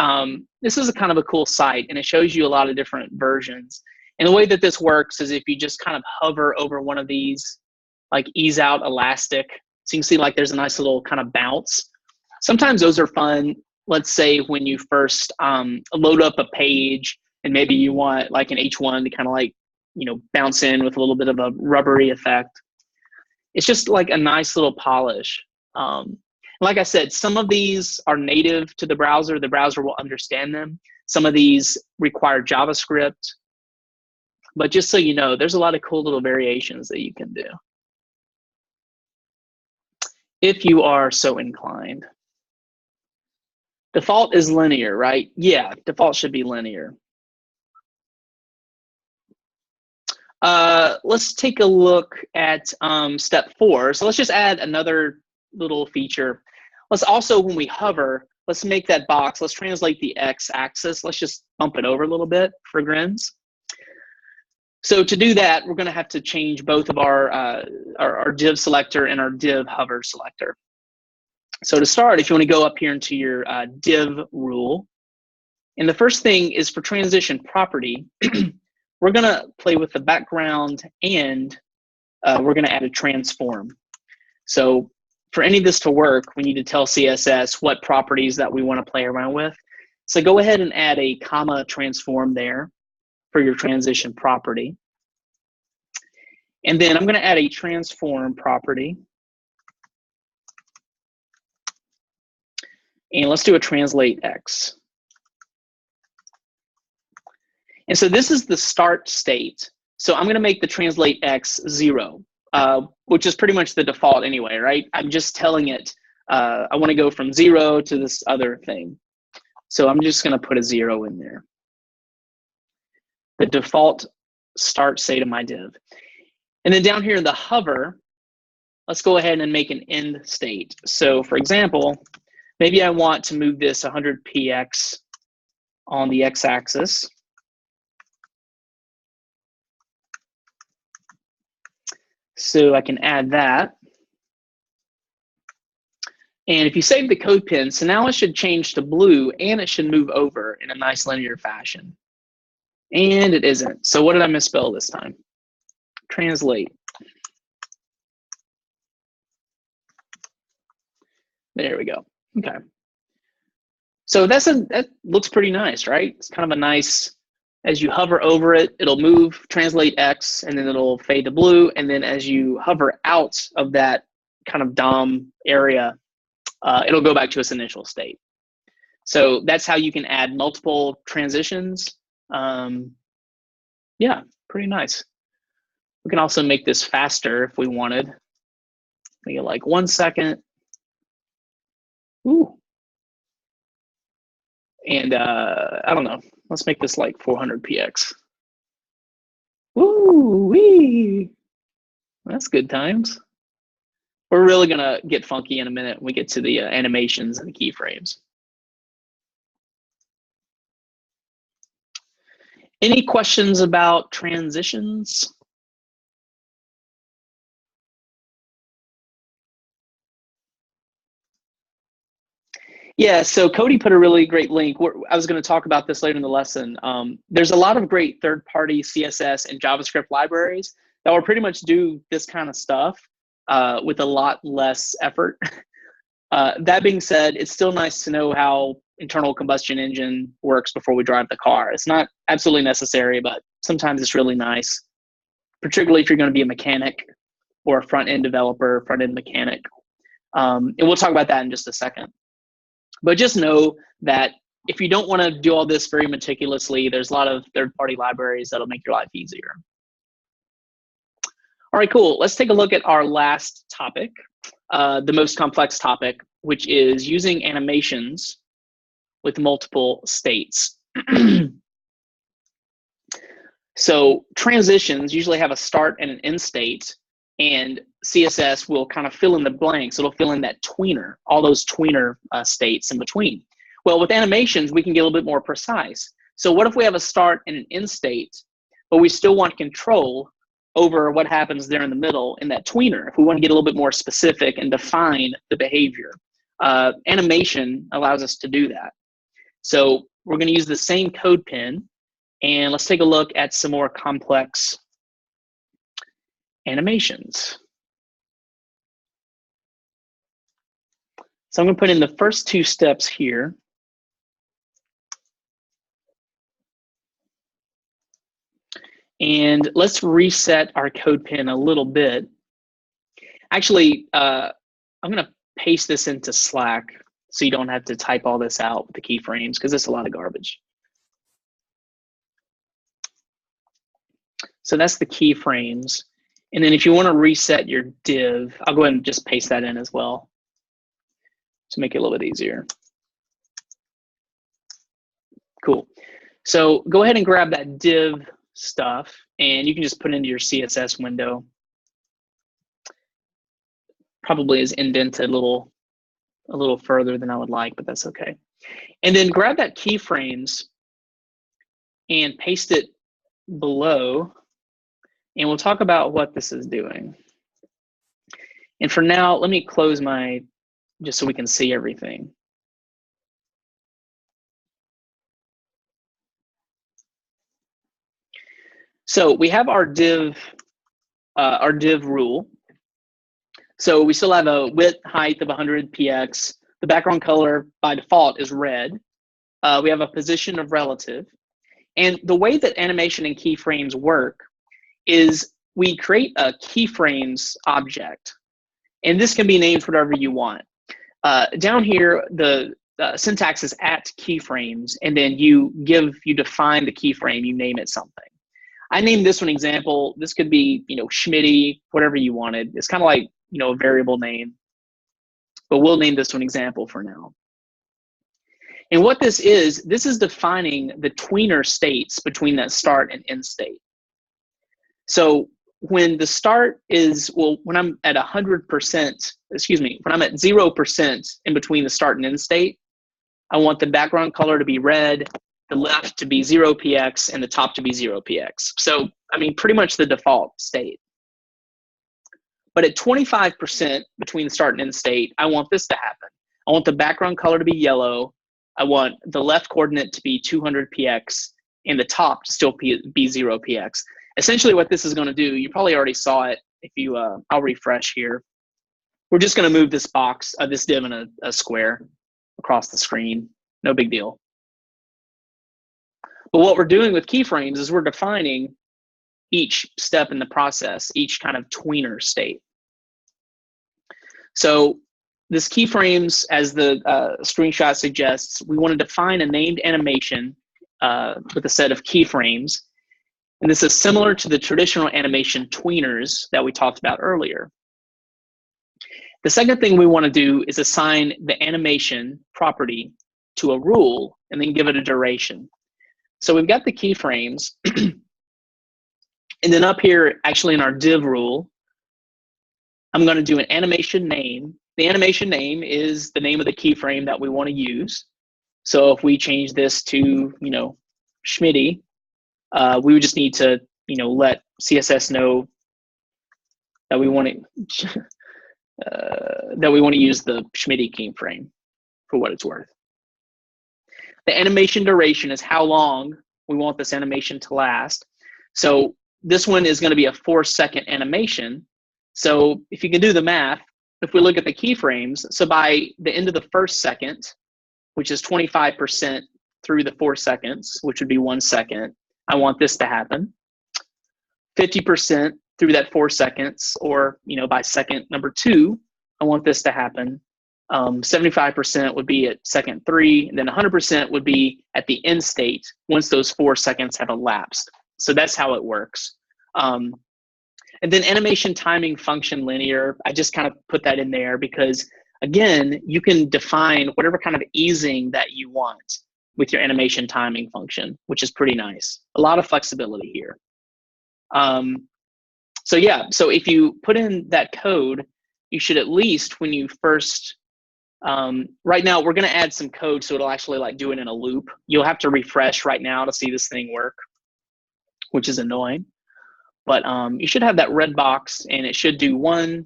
this is a kind of a cool site and it shows you a lot of different versions. And the way that this works is if you just kind of hover over one of these, like ease out elastic, so you can see like there's a nice little kind of bounce. Sometimes those are fun. Let's say when you first load up a page and maybe you want like an H1 to kind of like, you know, bounce in with a little bit of a rubbery effect. It's just like a nice little polish. Like I said, some of these are native to the browser. The browser will understand them. Some of these require JavaScript. But just so you know, there's a lot of cool little variations that you can do if you are so inclined. Default is linear, right? Yeah, default should be linear. Let's take a look at step 4. So let's just add another little feature. Let's also, when we hover, let's make that box, let's translate the x-axis. Let's just bump it over a little bit for grins. So to do that, we're going to have to change both of our div selector and our div hover selector. So to start, if you want to go up here into your div rule, and the first thing is for transition property, we're going to play with the background and we're going to add a transform. So for any of this to work, we need to tell CSS what properties that we want to play around with. So go ahead and add a comma transform there for your transition property. And then I'm going to add a transform property. And let's do a translate X. And so this is the start state. So I'm going to make the translate X 0, which is pretty much the default anyway, right? I'm just telling it I want to go from 0 to this other thing. So I'm just going to put a 0 in there. The default start state of my div. And then down here in the hover, let's go ahead and make an end state. So for example, maybe I want to move this 100 px on the x-axis. So I can add that. And if you save the code pin, so now it should change to blue and it should move over in a nice linear fashion. And it isn't. So what did I misspell this time? Translate. There we go. Okay. So that looks pretty nice, right? It's kind of a nice, as you hover over it, it'll move, translate X, and then it'll fade to blue. And then as you hover out of that kind of DOM area, it'll go back to its initial state. So that's how you can add multiple transitions. Yeah, pretty nice. We can also make this faster if we wanted. Make it like 1 second. Ooh. And I don't know, let's make this like 400 px. Woo wee. That's good times. We're really gonna get funky in a minute when we get to the animations and the keyframes. Any questions about transitions? Yeah, so Cody put a really great link. I was going to talk about this later in the lesson. There's a lot of great third-party CSS and JavaScript libraries that will pretty much do this kind of stuff with a lot less effort. That being said, it's still nice to know how internal combustion engine works before we drive the car. It's not absolutely necessary, but sometimes it's really nice, particularly if you're going to be a mechanic or a front-end developer, front-end mechanic. And we'll talk about that in just a second. But just know that if you don't want to do all this very meticulously, there's a lot of third-party libraries that'll make your life easier. All right, cool. Let's take a look at our last topic, the most complex topic, which is using animations with multiple states. So transitions usually have a start and an end state, and CSS will kind of fill in the blanks. It'll fill in that tweener, all those tweener states in between. Well, with animations, we can get a little bit more precise. So what if we have a start and an end state, but we still want control over what happens there in the middle in that tweener? If we want to get a little bit more specific and define the behavior, animation allows us to do that. So we're going to use the same code pin, and let's take a look at some more complex animations. So I'm going to put in the first two steps here. And let's reset our code pin a little bit. Actually, I'm going to paste this into Slack so you don't have to type all this out with the keyframes, because it's a lot of garbage. So that's the keyframes. And then if you want to reset your div, I'll go ahead and just paste that in as well to make it a little bit easier. Cool. So go ahead and grab that div stuff, and you can just put it into your CSS window. Probably is indented a little further than I would like, but that's okay. And then grab that keyframes and paste it below, and we'll talk about what this is doing. And for now, let me close my, just so we can see everything. So we have our div rule. So we still have a width height of 100 px. The background color by default is red. We have a position of relative. And the way that animation and keyframes work is we create a keyframes object. And this can be named whatever you want. Down here, the syntax is at keyframes, and then you define the keyframe, you name it something. I named this one example. This could be, Schmitty, whatever you wanted. It's kind of like, a variable name, but we'll name this one example for now. And what this is defining the tweener states between that start and end state. So when the start is, well, when I'm at 100%, excuse me, when I'm at 0% in between the start and end state, I want the background color to be red, the left to be 0px, and the top to be 0px. So, I mean, pretty much the default state. But at 25% between the start and end state, I want this to happen. I want the background color to be yellow. I want the left coordinate to be 200px, and the top to still be 0px. Essentially what this is going to do, you probably already saw it. If you, I'll refresh here. We're just going to move this box, this div in a square across the screen. No big deal. But what we're doing with keyframes is we're defining each step in the process, each kind of tweener state. So this keyframes, as the screenshot suggests, we want to define a named animation with a set of keyframes. And this is similar to the traditional animation tweeners that we talked about earlier. The second thing we want to do is assign the animation property to a rule and then give it a duration. So we've got the keyframes. And then up here, actually in our div rule, I'm going to do an animation name. The animation name is the name of the keyframe that we want to use. So if we change this to, you know, Schmitty, we would just need to, you know, let CSS know that we want to use the Schmitty keyframe for what it's worth. The animation duration is how long we want this animation to last. So this one is going to be a 4-second animation. So if you can do the math, if we look at the keyframes, so by the end of the first second, which is 25% through the 4 seconds, which would be 1 second, I want this to happen. 50% through that 4 seconds, or, you know, by second number 2, I want this to happen. 75% would be at second 3, and then 100% would be at the end state once those 4 seconds have elapsed. So that's how it works. And then animation timing function linear, I just kind of put that in there because, again, you can define whatever kind of easing that you want with your animation timing function, which is pretty nice. A lot of flexibility here. So yeah, so if you put in that code, you should at least, when you first, right now we're gonna add some code so it'll actually like do it in a loop. You'll have to refresh right now to see this thing work, which is annoying. But you should have that red box and it should do one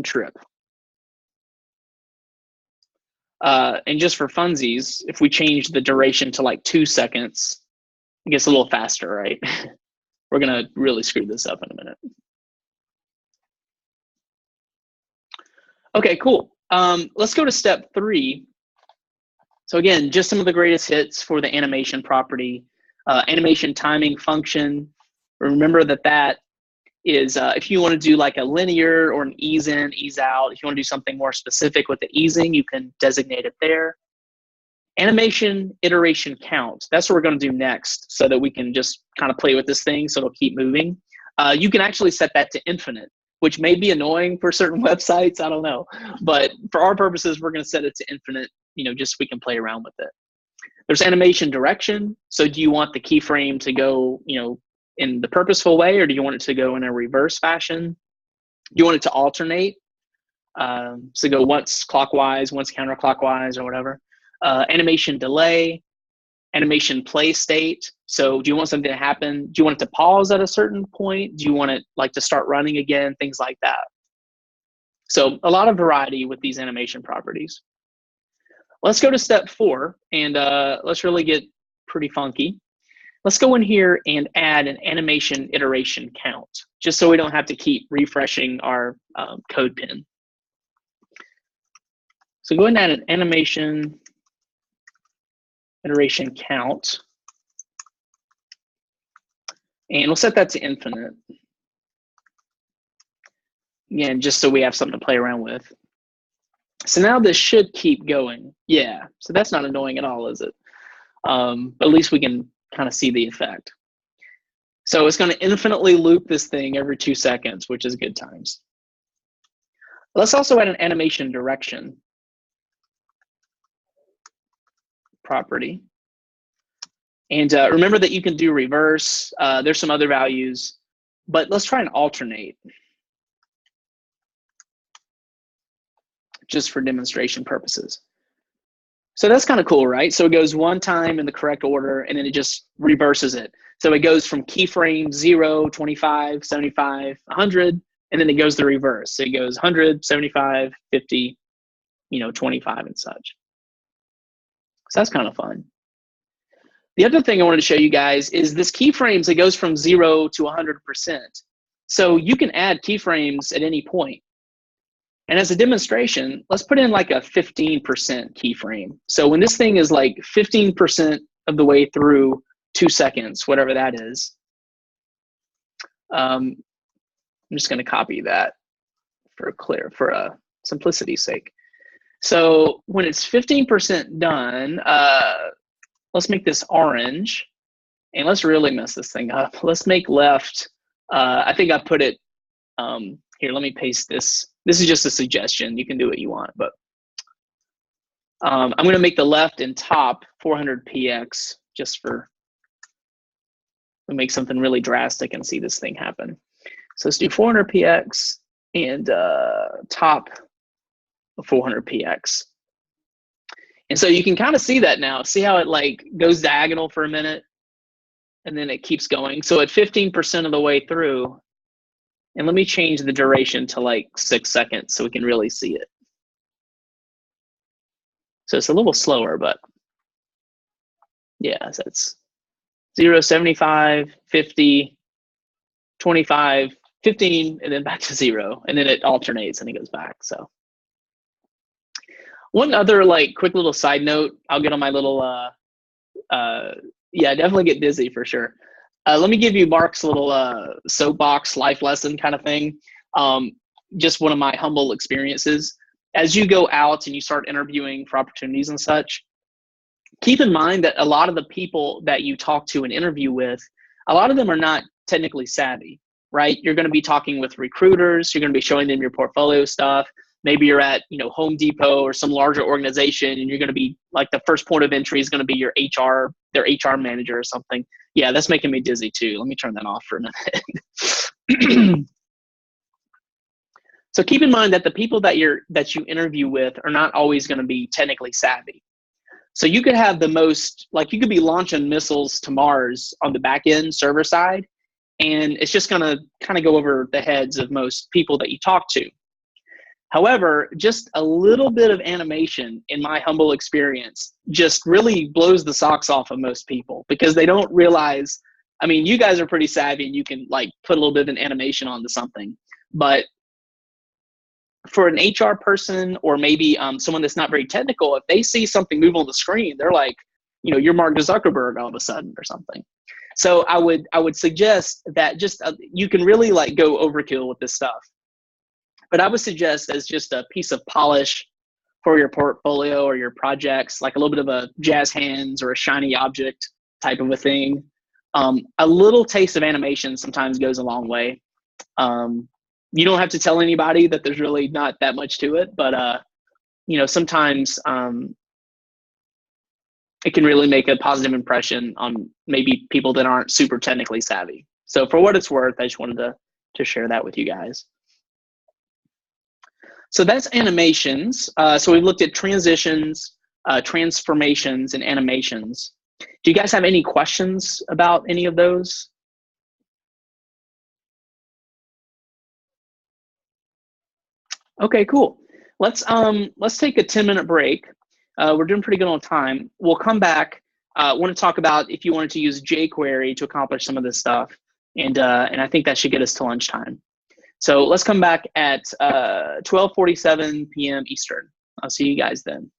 trip. And just for funsies, if we change the duration to like 2 seconds, it gets a little faster, right? We're gonna really screw this up in a minute. Okay, cool. Let's go to step 3. So again, just some of the greatest hits for the animation property. Animation timing function. Remember that is if you want to do like a linear or an ease in, ease out, if you want to do something more specific with the easing, you can designate it there. Animation iteration count. That's what we're going to do next so that we can just kind of play with this thing so it'll keep moving. You can actually set that to infinite, which may be annoying for certain websites. I don't know. But for our purposes, we're going to set it to infinite, you know, just so we can play around with it. There's animation direction. So do you want the keyframe to go, you know, in the purposeful way, or do you want it to go in a reverse fashion? Do you want it to alternate? So go once clockwise, once counterclockwise, or whatever. Animation delay, animation play state. So do you want something to happen? Do you want it to pause at a certain point? Do you want it like to start running again? Things like that. So a lot of variety with these animation properties. Let's go to step 4 and let's really get pretty funky. Let's go in here and add an animation iteration count, just so we don't have to keep refreshing our code pin. So go ahead and add an animation iteration count. And we'll set that to infinite. Again, just so we have something to play around with. So now this should keep going. Yeah, so that's not annoying at all, is it? But at least we can kind of see the effect. So it's going to infinitely loop this thing every 2 seconds, which is good times. Let's also add an animation direction property. And remember that you can do reverse. There's some other values, but let's try and alternate just for demonstration purposes. So that's kind of cool, right? So it goes one time in the correct order, and then it just reverses it. So it goes from keyframe 0, 25, 75, 100, and then it goes the reverse. So it goes 100, 75, 50, 25 and such. So that's kind of fun. The other thing I wanted to show you guys is this keyframes, it goes from 0 to 100%. So you can add keyframes at any point. And as a demonstration, let's put in like a 15% keyframe. So when this thing is like 15% of the way through 2 seconds, whatever that is, I'm just going to copy that for simplicity's sake. So when it's 15% done, let's make this orange, and let's really mess this thing up. Let's make left. I think I put it here. Let me paste this. This is just a suggestion. You can do what you want, but I'm going to make the left and top 400px just for to make something really drastic and see this thing happen. So let's do 400px and top 400px. And so you can kind of see that now. See how it like goes diagonal for a minute and then it keeps going. So at 15% of the way through, and let me change the duration to like 6 seconds so we can really see it. So it's a little slower, but yeah, so it's 0, 75, 50, 25, 15, and then back to 0. And then it alternates and it goes back. So one other like quick little side note, I'll get on my little, yeah, definitely get busy for sure. Let me give you Mark's little soapbox life lesson kind of thing. Just one of my humble experiences. As you go out and you start interviewing for opportunities and such, keep in mind that a lot of the people that you talk to and interview with, a lot of them are not technically savvy, right? You're going to be talking with recruiters. You're going to be showing them your portfolio stuff. Maybe you're at, Home Depot or some larger organization, and you're going to be like the first point of entry is going to be your their HR manager or something. Yeah, that's making me dizzy too. Let me turn that off for a minute. So keep in mind that the people that you interview with are not always going to be technically savvy. So you could have the most, like you could be launching missiles to Mars on the back end server side, and it's just going to kind of go over the heads of most people that you talk to. However, just a little bit of animation, in my humble experience, just really blows the socks off of most people because they don't realize, I mean, you guys are pretty savvy and you can like put a little bit of an animation onto something, but for an HR person or maybe someone that's not very technical, if they see something move on the screen, they're like, you're Mark Zuckerberg all of a sudden or something. So I would suggest that just you can really like go overkill with this stuff. But I would suggest as just a piece of polish for your portfolio or your projects, like a little bit of a jazz hands or a shiny object type of a thing. A little taste of animation sometimes goes a long way. You don't have to tell anybody that there's really not that much to it, but sometimes it can really make a positive impression on maybe people that aren't super technically savvy. So for what it's worth, I just wanted to share that with you guys. So that's animations. So we've looked at transitions, transformations, and animations. Do you guys have any questions about any of those? Okay, cool. Let's take a 10-minute break. We're doing pretty good on time. We'll come back. Want to talk about if you wanted to use jQuery to accomplish some of this stuff, and I think that should get us to lunchtime. So let's come back at 12:47 p.m. Eastern. I'll see you guys then.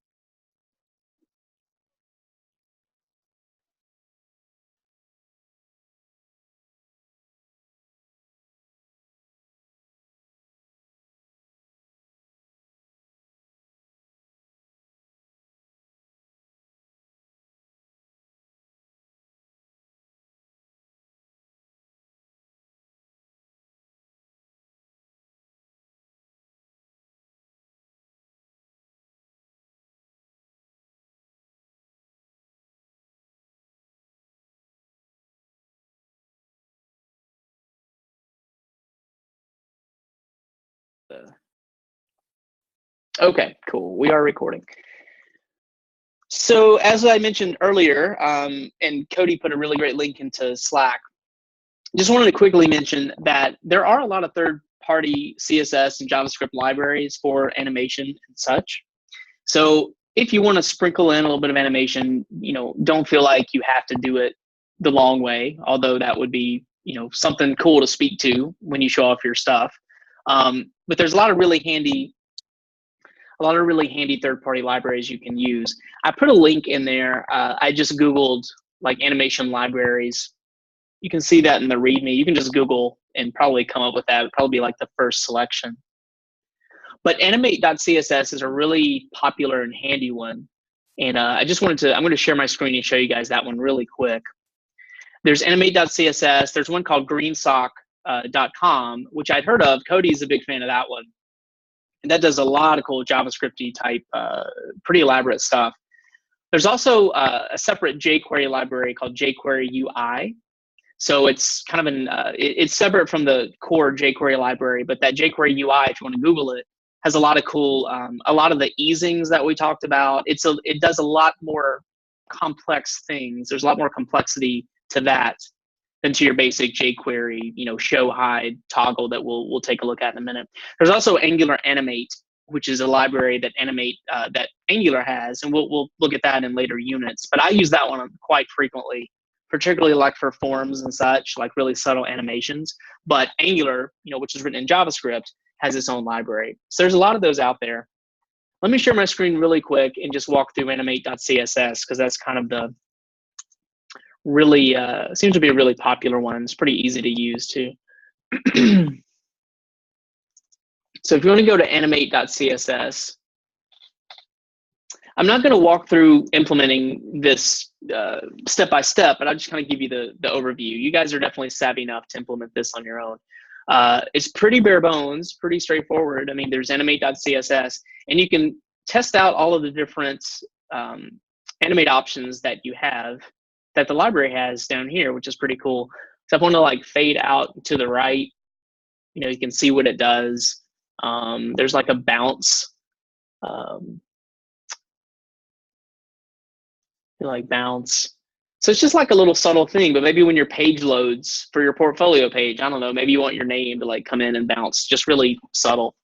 Okay, cool. We are recording. So as I mentioned earlier, and Cody put a really great link into Slack, just wanted to quickly mention that there are a lot of third-party CSS and JavaScript libraries for animation and such. So if you want to sprinkle in a little bit of animation, don't feel like you have to do it the long way, although that would be, something cool to speak to when you show off your stuff. But there's a lot of really handy third-party libraries you can use. I put a link in there. I just Googled like animation libraries. You can see that in the README. You can just Google and probably come up with that. It'd probably be like the first selection. But animate.css is a really popular and handy one. And I'm going to share my screen and show you guys that one really quick. There's animate.css. There's one called greensock.com, which I'd heard of. Cody's a big fan of that one. And that does a lot of cool JavaScript-y type, pretty elaborate stuff. There's also a separate jQuery library called jQuery UI. So it's kind of it's separate from the core jQuery library, but that jQuery UI, if you want to Google it, has a lot of cool, a lot of the easings that we talked about. It does a lot more complex things. There's a lot more complexity to that than to your basic jQuery, show, hide, toggle that we'll take a look at in a minute. There's also Angular Animate, which is a library that that Angular has, and we'll look at that in later units. But I use that one quite frequently, particularly like for forms and such, like really subtle animations. But Angular, which is written in JavaScript, has its own library. So there's a lot of those out there. Let me share my screen really quick and just walk through animate.css, because that's kind of the really, seems to be a really popular one. It's pretty easy to use too. So if you want to go to animate.css, I'm not going to walk through implementing this step by step, but I'll just kind of give you the overview. You guys are definitely savvy enough to implement this on your own. It's pretty bare bones, pretty straightforward. I mean, there's animate.css, and you can test out all of the different animate options that you have, that the library has down here, which is pretty cool. So if I want to like fade out to the right, you can see what it does. There's like a bounce, like bounce. So it's just like a little subtle thing, but maybe when your page loads for your portfolio page, I don't know, maybe you want your name to like come in and bounce, just really subtle.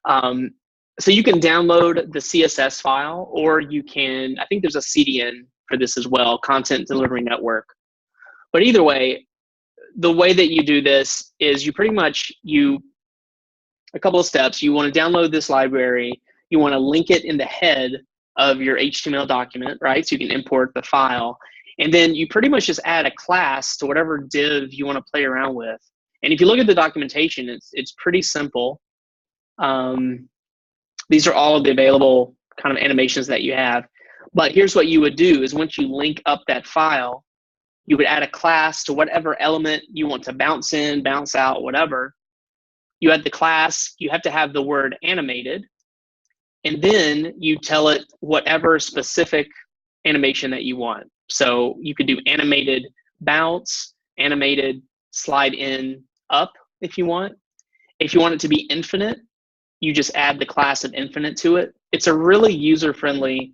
So you can download the CSS file, or you can, I think there's a CDN for this as well, Content Delivery Network. But either way, the way that you do this is you pretty much, a couple of steps. You want to download this library. You want to link it in the head of your HTML document, right? So you can import the file. And then you pretty much just add a class to whatever div you want to play around with. And if you look at the documentation, it's pretty simple. These are all of the available kind of animations that you have. But here's what you would do is once you link up that file, you would add a class to whatever element you want to bounce in, bounce out, whatever. You add the class, you have to have the word animated, and then you tell it whatever specific animation that you want. So you could do animated bounce, animated slide in up if you want. If you want it to be infinite, you just add the class of infinite to it. It's a really user-friendly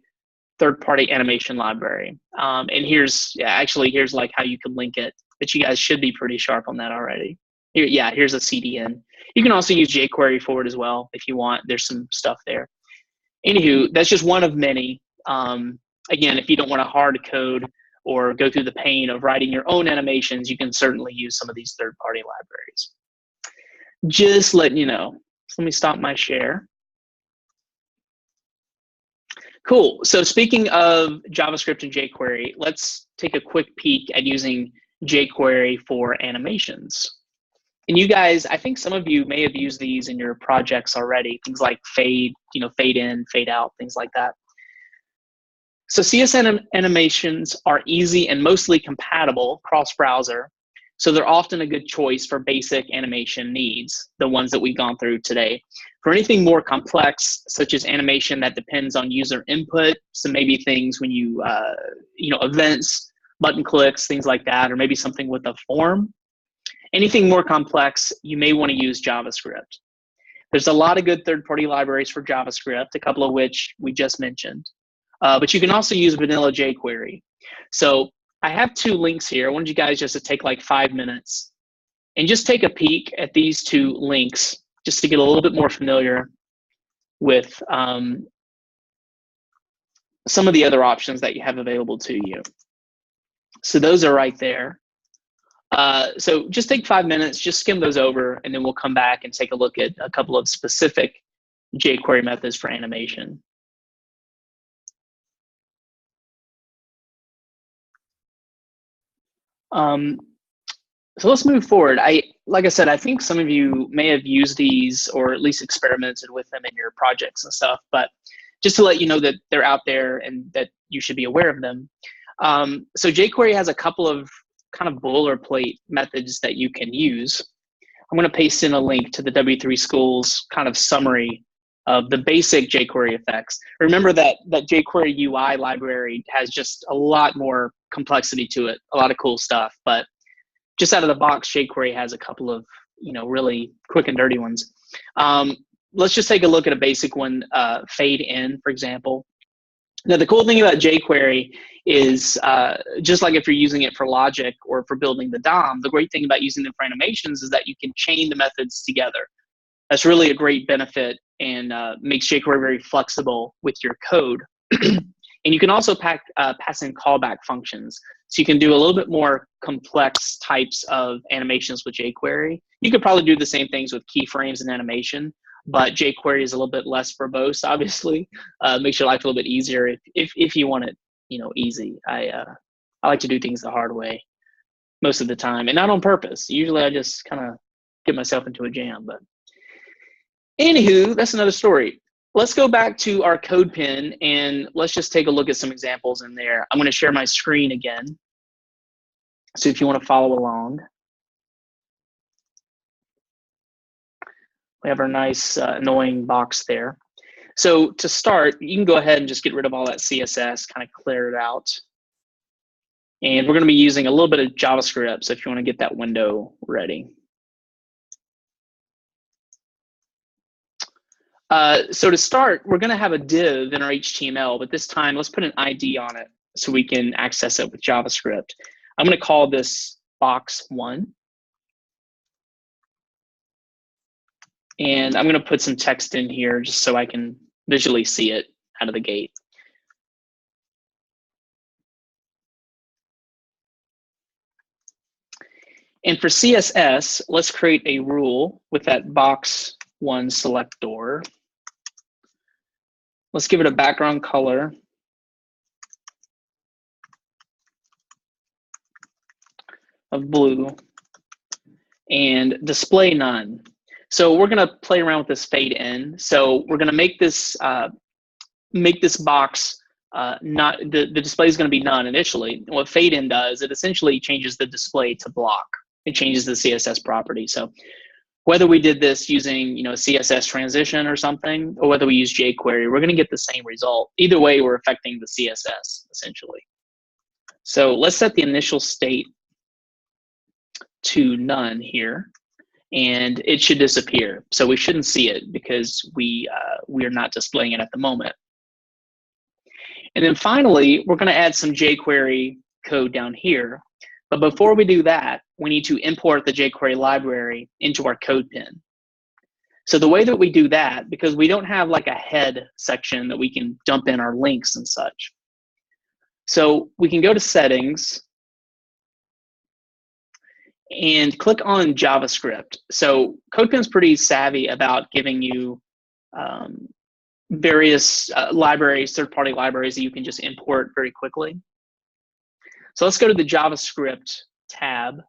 third-party animation library. And here's like how you can link it, but you guys should be pretty sharp on that already. Here's a CDN. You can also use jQuery for it as well if you want. There's some stuff there. Anywho, that's just one of many. Again, if you don't want to hard code or go through the pain of writing your own animations, you can certainly use some of these third-party libraries. Just letting you know. So let me stop my share. Cool. So speaking of JavaScript and jQuery, let's take a quick peek at using jQuery for animations. And you guys, I think some of you may have used these in your projects already, things like fade, fade in, fade out, things like that. So CSS animations are easy and mostly compatible cross-browser. So they're often a good choice for basic animation needs, the ones that we've gone through today. For anything more complex, such as animation that depends on user input, so maybe things when you, events, button clicks, things like that, or maybe something with a form. Anything more complex, you may want to use JavaScript. There's a lot of good third-party libraries for JavaScript, a couple of which we just mentioned. But you can also use vanilla jQuery. So I have 2 links here. I wanted you guys just to take like 5 minutes and just take a peek at these 2 links just to get a little bit more familiar with some of the other options that you have available to you. So those are right there. So just take 5 minutes, just skim those over, and then we'll come back and take a look at a couple of specific jQuery methods for animation. So let's move forward. Like I said, I think some of you may have used these or at least experimented with them in your projects and stuff, but just to let you know that they're out there and that you should be aware of them. So jQuery has a couple of kind of boilerplate methods that you can use. I'm going to paste in a link to the W3 Schools kind of summary of the basic jQuery effects. Remember that jQuery UI library has just a lot more complexity to it, a lot of cool stuff, but just out of the box, jQuery has a couple of, really quick and dirty ones. Let's just take a look at a basic one, fade in, for example. Now, the cool thing about jQuery is just like if you're using it for logic or for building the DOM, the great thing about using them for animations is that you can chain the methods together. That's really a great benefit and makes jQuery very flexible with your code. And you can also pass in callback functions. So you can do a little bit more complex types of animations with jQuery. You could probably do the same things with keyframes and animation, but jQuery is a little bit less verbose, obviously. Makes your life a little bit easier if you want it, easy. I like to do things the hard way most of the time, and not on purpose. Usually I just kind of get myself into a jam, but anywho, that's another story. Let's go back to our code pen and let's just take a look at some examples in there. I'm going to share my screen again. So if you want to follow along. We have our nice annoying box there. So to start, you can go ahead and just get rid of all that CSS, kind of clear it out. And we're going to be using a little bit of JavaScript. So if you want to get that window ready. So to start, we're going to have a div in our HTML, but this time let's put an ID on it so we can access it with JavaScript. I'm going to call this box1. And I'm going to put some text in here just so I can visually see it out of the gate. And for CSS, let's create a rule with that box1 selector. Let's give it a background color of blue and display none. So we're going to play around with this fade in. So we're going to make this box not the display is going to be none initially. What fade in does, it essentially changes the display to block. It changes the CSS property. So whether we did this using CSS transition or something, or whether we use jQuery, we're going to get the same result. Either way, we're affecting the CSS essentially. So let's set the initial state to none here, and it should disappear. So we shouldn't see it because we are not displaying it at the moment. And then finally, we're going to add some jQuery code down here. But before we do that, we need to import the jQuery library into our code pen. So the way that we do that, because we don't have like a head section that we can dump in our links and such. So we can go to settings and click on JavaScript. So CodePen's pretty savvy about giving you various libraries, third-party libraries that you can just import very quickly. So let's go to the JavaScript tab.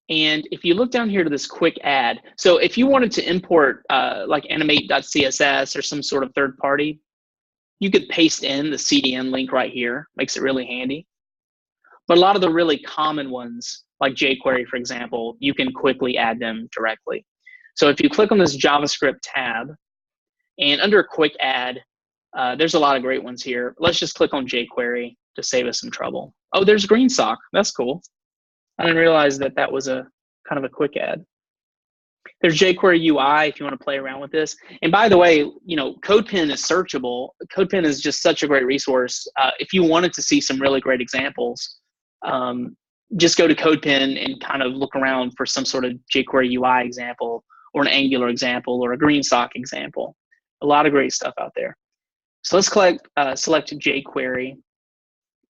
And if you look down here to this quick add, so if you wanted to import like animate.css or some sort of third party, you could paste in the CDN link right here. Makes it really handy. But a lot of the really common ones, like jQuery, for example, you can quickly add them directly. So if you click on this JavaScript tab, and under quick add, there's a lot of great ones here. Let's just click on jQuery to save us some trouble. Oh, there's GreenSock. That's cool. I didn't realize that that was a kind of a quick add. There's jQuery UI if you want to play around with this. And by the way, you know, CodePen is searchable. CodePen is just such a great resource. If you wanted to see some really great examples, just go to CodePen and kind of look around for some sort of jQuery UI example or an Angular example or a GreenSock example. A lot of great stuff out there. So let's select jQuery,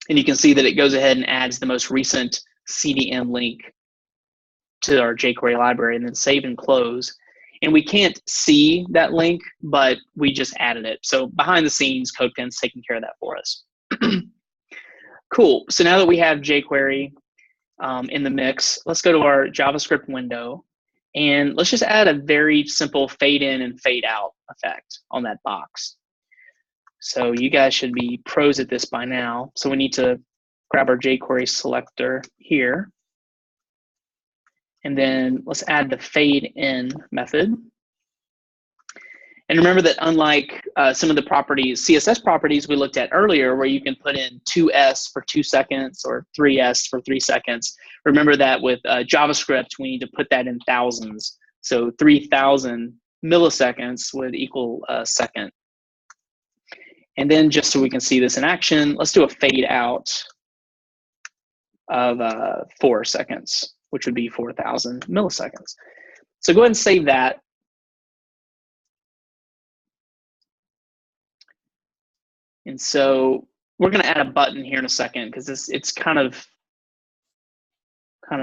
and you can see that it goes ahead and adds the most recent CDN link to our jQuery library, and then save and close. And we can't see that link, but we just added it. So behind the scenes, CodePen's taking care of that for us. Cool. So now that we have jQuery in the mix, let's go to our JavaScript window, and let's just add a very simple fade in and fade out effect on that box. So you guys should be pros at this by now. So we need to grab our jQuery selector here. And then let's add the fade in method. And remember that unlike some of the properties, CSS properties we looked at earlier, where you can put in 2s for 2 seconds or 3s for 3 seconds, remember that with JavaScript, we need to put that in thousands. So 3,000 milliseconds would equal a second. And then just so we can see this in action, let's do a fade out of 4 seconds, which would be 4,000 milliseconds. So go ahead and save that. And so we're going to add a button here in a second because it's kind of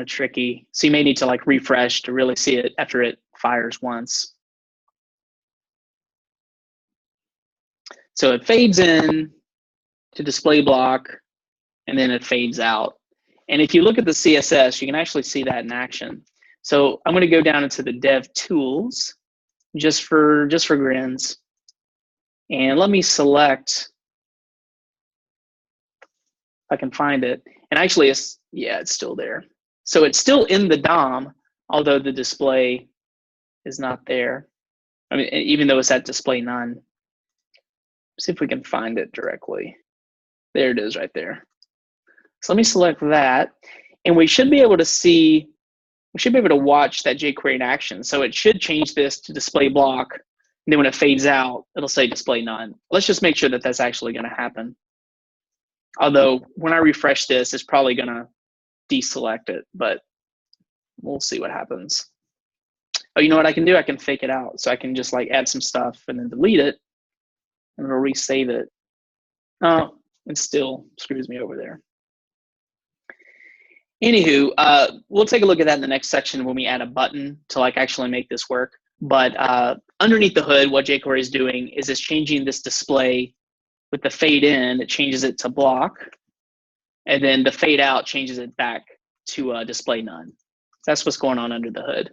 tricky. So you may need to like refresh to really see it after it fires once. So it fades in to display block, and then it fades out. And if you look at the CSS, you can actually see that in action. So I'm going to go down into the Dev Tools just for grins, and let me select, if I can find it. And actually, it's still there. So it's still in the DOM, although the display is not there. I mean, even though it's at display none. See if we can find it directly. There it is right there. So let me select that, and we should be able to see, we should be able to watch that jQuery in action. So it should change this to display block, and then when it fades out, it'll say display none. Let's just make sure that that's actually going to happen. Although when I refresh this, it's probably going to deselect it, but we'll see what happens. Oh, you know what I can do? I can fake it out. So I can just like add some stuff and then delete it, and it'll resave it. Oh, it still screws me over there. Anywho, we'll take a look at that in the next section when we add a button to like actually make this work. But underneath the hood, what jQuery is doing is it's changing this display with the fade in. It changes it to block, and then the fade out changes it back to display none. That's what's going on under the hood.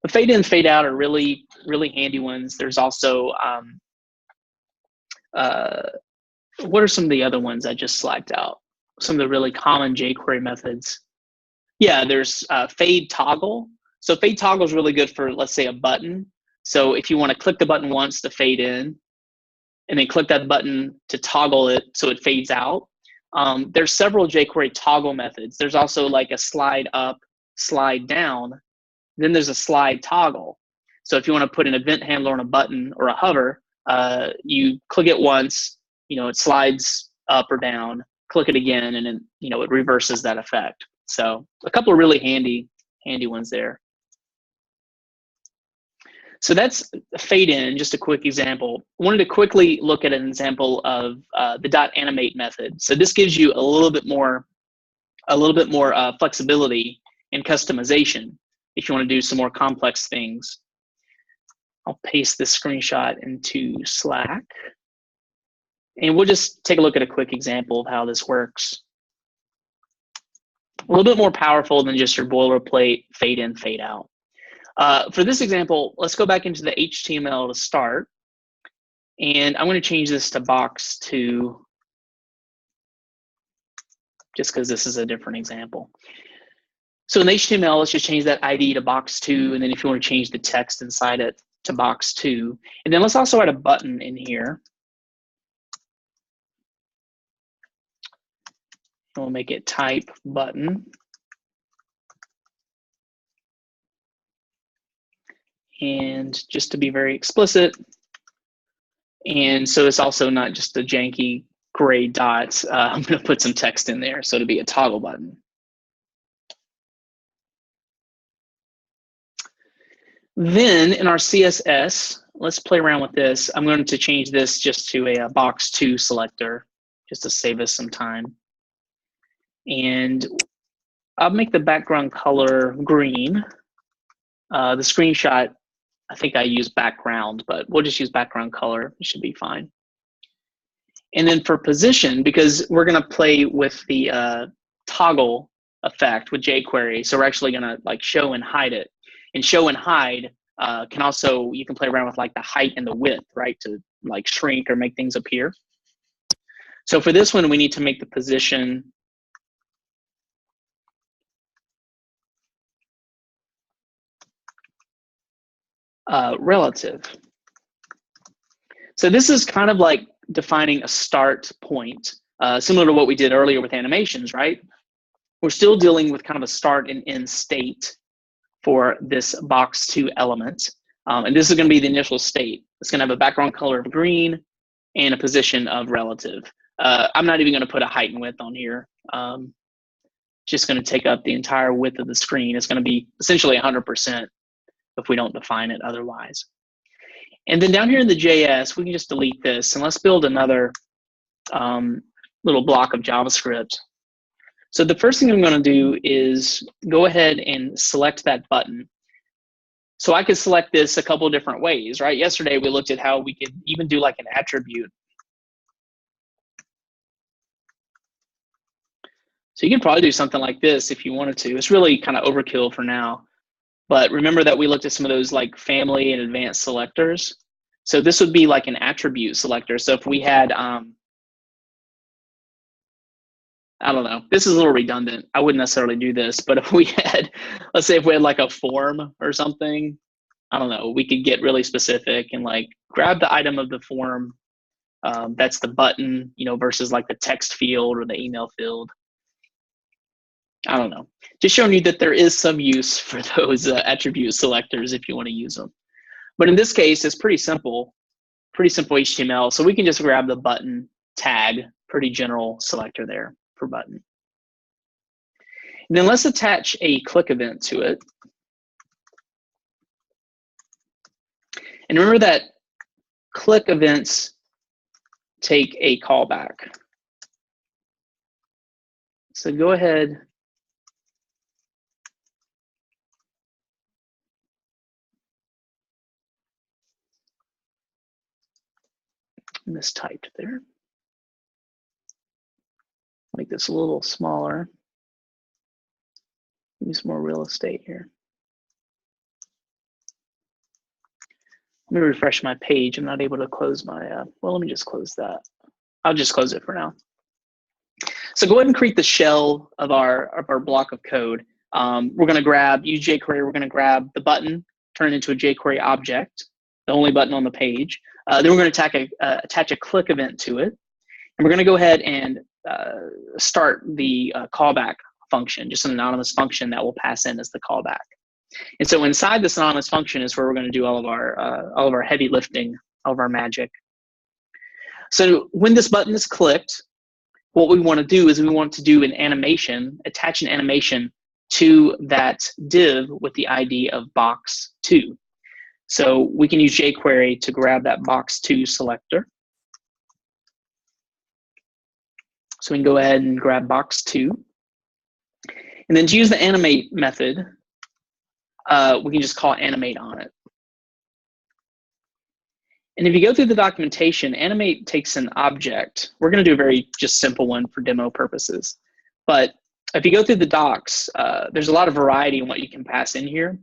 The fade in and fade out are really, really handy ones. There's also, what are some of the other ones I just slacked out? Some of the really common jQuery methods. Yeah, there's fade toggle. So fade toggle is really good for, let's say, a button. So if you want to click the button once to fade in, and then click that button to toggle it so it fades out. There's several jQuery toggle methods. There's also like a slide up, slide down. Then there's a slide toggle. So if you want to put an event handler on a button or a hover, you click it once, it slides up or down, click it again, and then, it reverses that effect. So a couple of really handy ones there. So that's fade in, just a quick example. I wanted to quickly look at an example of the .animate method. So this gives you a little bit more flexibility and customization if you want to do some more complex things. I'll paste this screenshot into Slack, and we'll just take a look at a quick example of how this works. A little bit more powerful than just your boilerplate fade in, fade out. For this example, let's go back into the HTML to start. And I'm going to change this to box 2, just because this is a different example. So in HTML, let's just change that ID to box 2. And then if you want to change the text inside it to box 2. And then let's also add a button in here. We'll make it type button. And just to be very explicit, and so it's also not just a janky gray dots, I'm going to put some text in there, so to be a toggle button. Then in our CSS, let's play around with this. I'm going to change this just to a box 2 selector, just to save us some time. And I'll make the background color green. The screenshot, I think I use background, but we'll just use background color. It should be fine. And then for position, because we're going to play with the toggle effect with jQuery, so we're actually going to like show and hide it. And show and hide can also, you can play around with like the height and the width, right, to like shrink or make things appear. So for this one, we need to make the position relative. So this is kind of like defining a start point, similar to what we did earlier with animations, right? We're still dealing with kind of a start and end state for this box 2 element. And this is going to be the initial state. It's going to have a background color of green and a position of relative. I'm not even going to put a height and width on here. Just going to take up the entire width of the screen. It's going to be essentially 100% if we don't define it otherwise. And then down here in the JS, we can just delete this and let's build another little block of JavaScript. So the first thing I'm going to do is go ahead and select that button. So I could select this a couple of different ways, right? Yesterday we looked at how we could even do like an attribute. So you could probably do something like this if you wanted to. It's really kind of overkill for now. But remember that we looked at some of those like family and advanced selectors. So this would be like an attribute selector. So if we had, I don't know, this is a little redundant. I wouldn't necessarily do this, but if we had, let's say if we had like a form or something, I don't know, we could get really specific and like grab the item of the form. That's the button, you know, versus like the text field or the email field. I don't know, just showing you that there is some use for those attribute selectors if you want to use them. But in this case, it's pretty simple HTML. So we can just grab the button tag, pretty general selector there for button. And then let's attach a click event to it. And remember that click events take a callback. So go ahead . Mistyped there. Make this a little smaller. Use more real estate here. Let me refresh my page. I'm not able to close my, well, let me just close that. I'll just close it for now. So go ahead and create the shell of our block of code. We're going to use jQuery, we're going to grab the button, turn it into a jQuery object, the only button on the page. Then we're going to attach a click event to it. And we're going to go ahead and start the callback function, just an anonymous function that will pass in as the callback. And so inside this anonymous function is where we're going to do all of our heavy lifting, all of our magic. So when this button is clicked, what we want to do is we want to do an animation, attach an animation to that div with the ID of box2. So we can use jQuery to grab that box2 selector. So we can go ahead and grab box2. And then to use the animate method, we can just call animate on it. And if you go through the documentation, animate takes an object. We're going to do a very just simple one for demo purposes. But if you go through the docs, there's a lot of variety in what you can pass in here.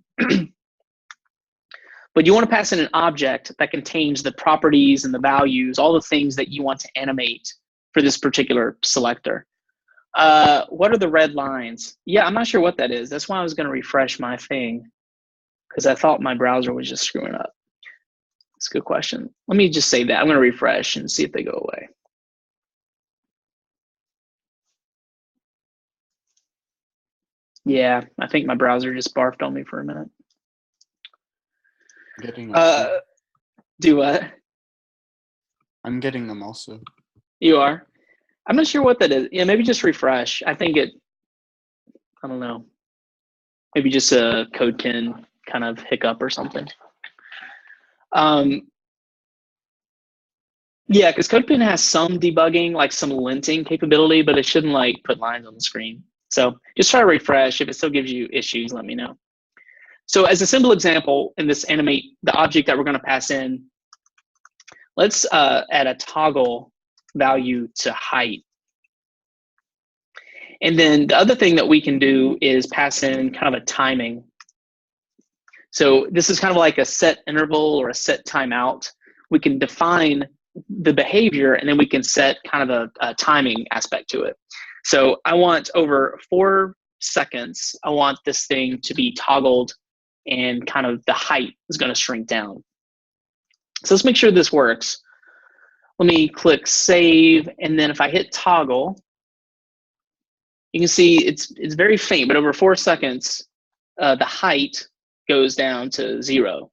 But you want to pass in an object that contains the properties and the values, all the things that you want to animate for this particular selector. What are the red lines? Yeah, I'm not sure what that is. That's why I was going to refresh my thing, because I thought my browser was just screwing up. That's a good question. Let me just say that. I'm going to refresh and see if they go away. Yeah, I think my browser just barfed on me for a minute. Getting them. Do what? I'm getting them also. You are? I'm not sure what that is. Yeah, maybe just refresh. I think I don't know. Maybe just a CodeKen kind of hiccup or something. Yeah, because CodePen has some debugging, like some linting capability, but it shouldn't like put lines on the screen. So just try to refresh. If it still gives you issues, let me know. So as a simple example, in this animate, the object that we're going to pass in, let's add a toggle value to height. And then the other thing that we can do is pass in kind of a timing. So this is kind of like a set interval or a set timeout. We can define the behavior, and then we can set kind of a timing aspect to it. So I want over 4 seconds, I want this thing to be toggled, and kind of the height is going to shrink down. So let's make sure this works. Let me click save, and then if I hit toggle, you can see it's very faint, but over 4 seconds, the height goes down to 0.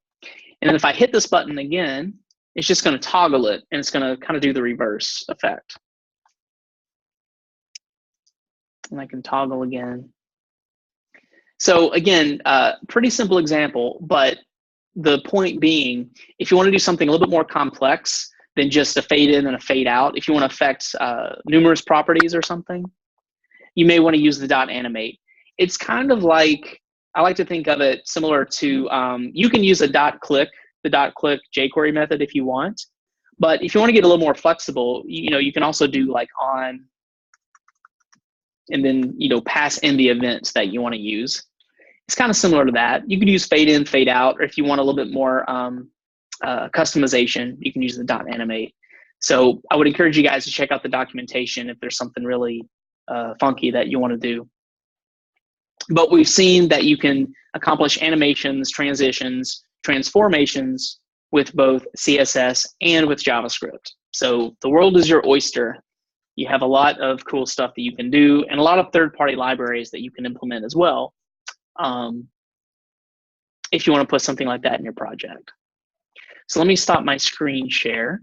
And then if I hit this button again, it's just going to toggle it, and it's going to kind of do the reverse effect. And I can toggle again. So again, pretty simple example, but the point being, if you want to do something a little bit more complex than just a fade in and a fade out, if you want to affect numerous properties or something, you may want to use the .animate. It's kind of like, I like to think of it similar to, you can use a .click, the .click jQuery method if you want. But if you want to get a little more flexible, you can also do like on, and then, pass in the events that you want to use. It's kind of similar to that. You could use fade in, fade out, or if you want a little bit more customization, you can use the .animate. So I would encourage you guys to check out the documentation if there's something really funky that you want to do. But we've seen that you can accomplish animations, transitions, transformations with both CSS and with JavaScript. So the world is your oyster. You have a lot of cool stuff that you can do, and a lot of third-party libraries that you can implement as well, if you want to put something like that in your project. So let me stop my screen share.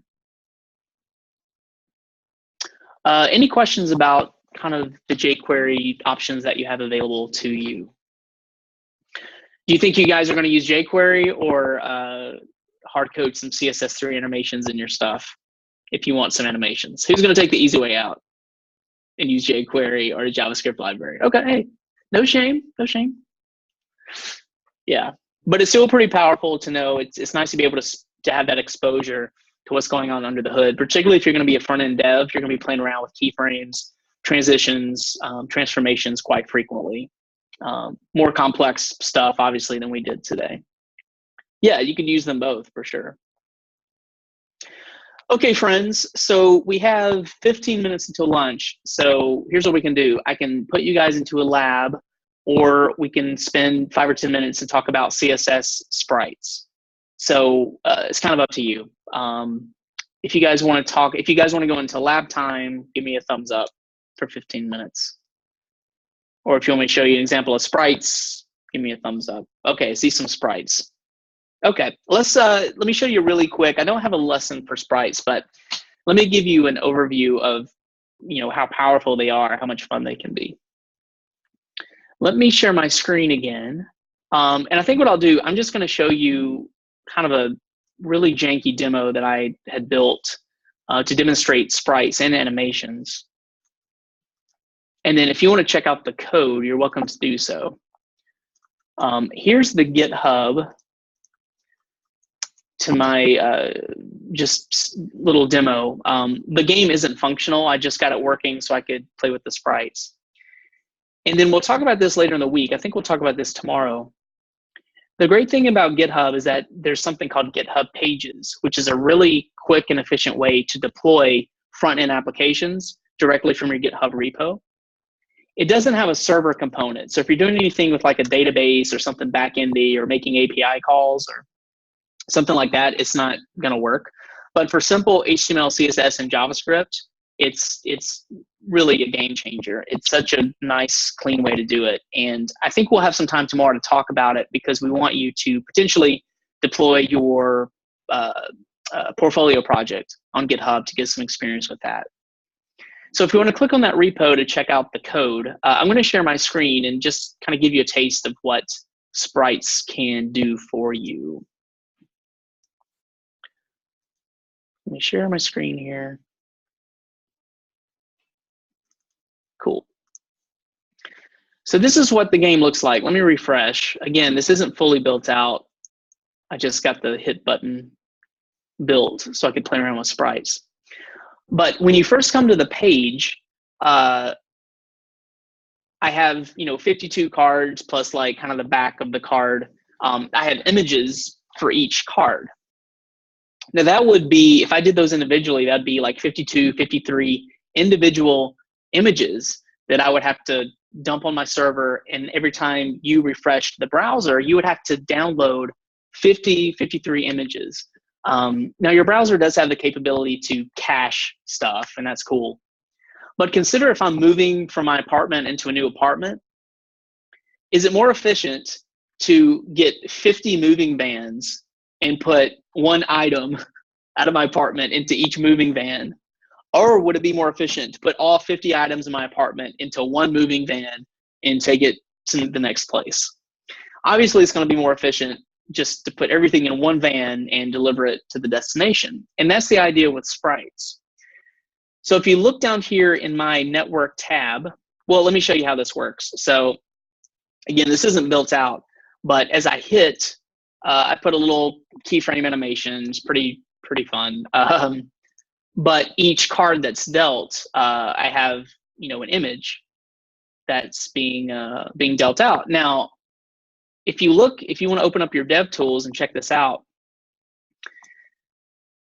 Any questions about kind of the jQuery options that you have available to you? Do you think you guys are going to use jQuery or hard code some CSS3 animations in your stuff if you want some animations? Who's going to take the easy way out and use jQuery or a JavaScript library? Okay, hey, no shame, no shame. Yeah, but it's still pretty powerful to know. It's nice to be able to have that exposure to what's going on under the hood, particularly if you're going to be a front-end dev. You're going to be playing around with keyframes, transitions, transformations quite frequently. More complex stuff, obviously, than we did today. Yeah, you could use them both for sure. Okay, friends, so we have 15 minutes until lunch. So here's what we can do. I can put you guys into a lab, or we can spend 5 or 10 minutes to talk about CSS sprites. So it's kind of up to you. If you guys want to talk, if you guys want to go into lab time, give me a thumbs up for 15 minutes. Or if you want me to show you an example of sprites, give me a thumbs up. Okay, see some sprites. Okay, let me show you really quick. I don't have a lesson for sprites, but let me give you an overview of how powerful they are, how much fun they can be. Let me share my screen again. And I think what I'll do, I'm just going to show you kind of a really janky demo that I had built to demonstrate sprites and animations. And then if you want to check out the code, you're welcome to do so. Here's the GitHub to my just little demo. The game isn't functional. I just got it working so I could play with the sprites. And then we'll talk about this later in the week. I think we'll talk about this tomorrow. The great thing about GitHub is that there's something called GitHub Pages, which is a really quick and efficient way to deploy front-end applications directly from your GitHub repo. It doesn't have a server component. So if you're doing anything with like a database or something back-endy or making API calls or something like that, it's not going to work. But for simple HTML, CSS, and JavaScript, it's really a game changer. It's such a nice, clean way to do it. And I think we'll have some time tomorrow to talk about it because we want you to potentially deploy your portfolio project on GitHub to get some experience with that. So if you want to click on that repo to check out the code, I'm going to share my screen and just kind of give you a taste of what sprites can do for you. Let me share my screen here. Cool. So this is what the game looks like. Let me refresh. Again, this isn't fully built out. I just got the hit button built so I could play around with sprites. But when you first come to the page, I have 52 cards plus like kind of the back of the card. I have images for each card. Now that would be, if I did those individually, that'd be like 52, 53 individual images that I would have to dump on my server. And every time you refreshed the browser, you would have to download 53 images. Now your browser does have the capability to cache stuff, and that's cool. But consider if I'm moving from my apartment into a new apartment, is it more efficient to get 50 moving vans and put one item out of my apartment into each moving van? Or would it be more efficient to put all 50 items in my apartment into one moving van and take it to the next place? Obviously, it's going to be more efficient just to put everything in one van and deliver it to the destination. And that's the idea with sprites. So if you look down here in my network tab, well, let me show you how this works. So again, this isn't built out, but as I hit, I put a little keyframe animation. It's pretty fun. But each card that's dealt, I have an image that's being dealt out. Now, if you want to open up your dev tools and check this out,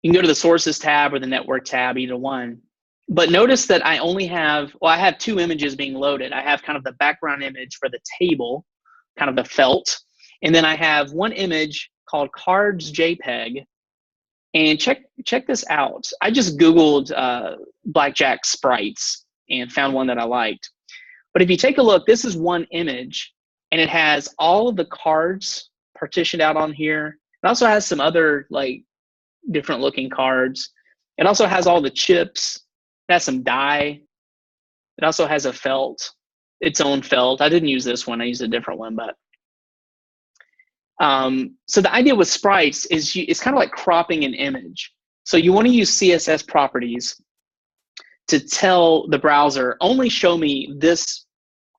you can go to the sources tab or the network tab, either one. But notice that I only have, I have two images being loaded. I have kind of the background image for the table, kind of the felt, and then I have one image called cards JPEG. And check this out. I just Googled blackjack sprites and found one that I liked. But if you take a look, this is one image, and it has all of the cards partitioned out on here. It also has some other like different looking cards. It also has all the chips. It has some die. It also has a felt, its own felt. I didn't use this one. I used a different one, but. So the idea with sprites is it's kind of like cropping an image. So you want to use CSS properties to tell the browser, only show me this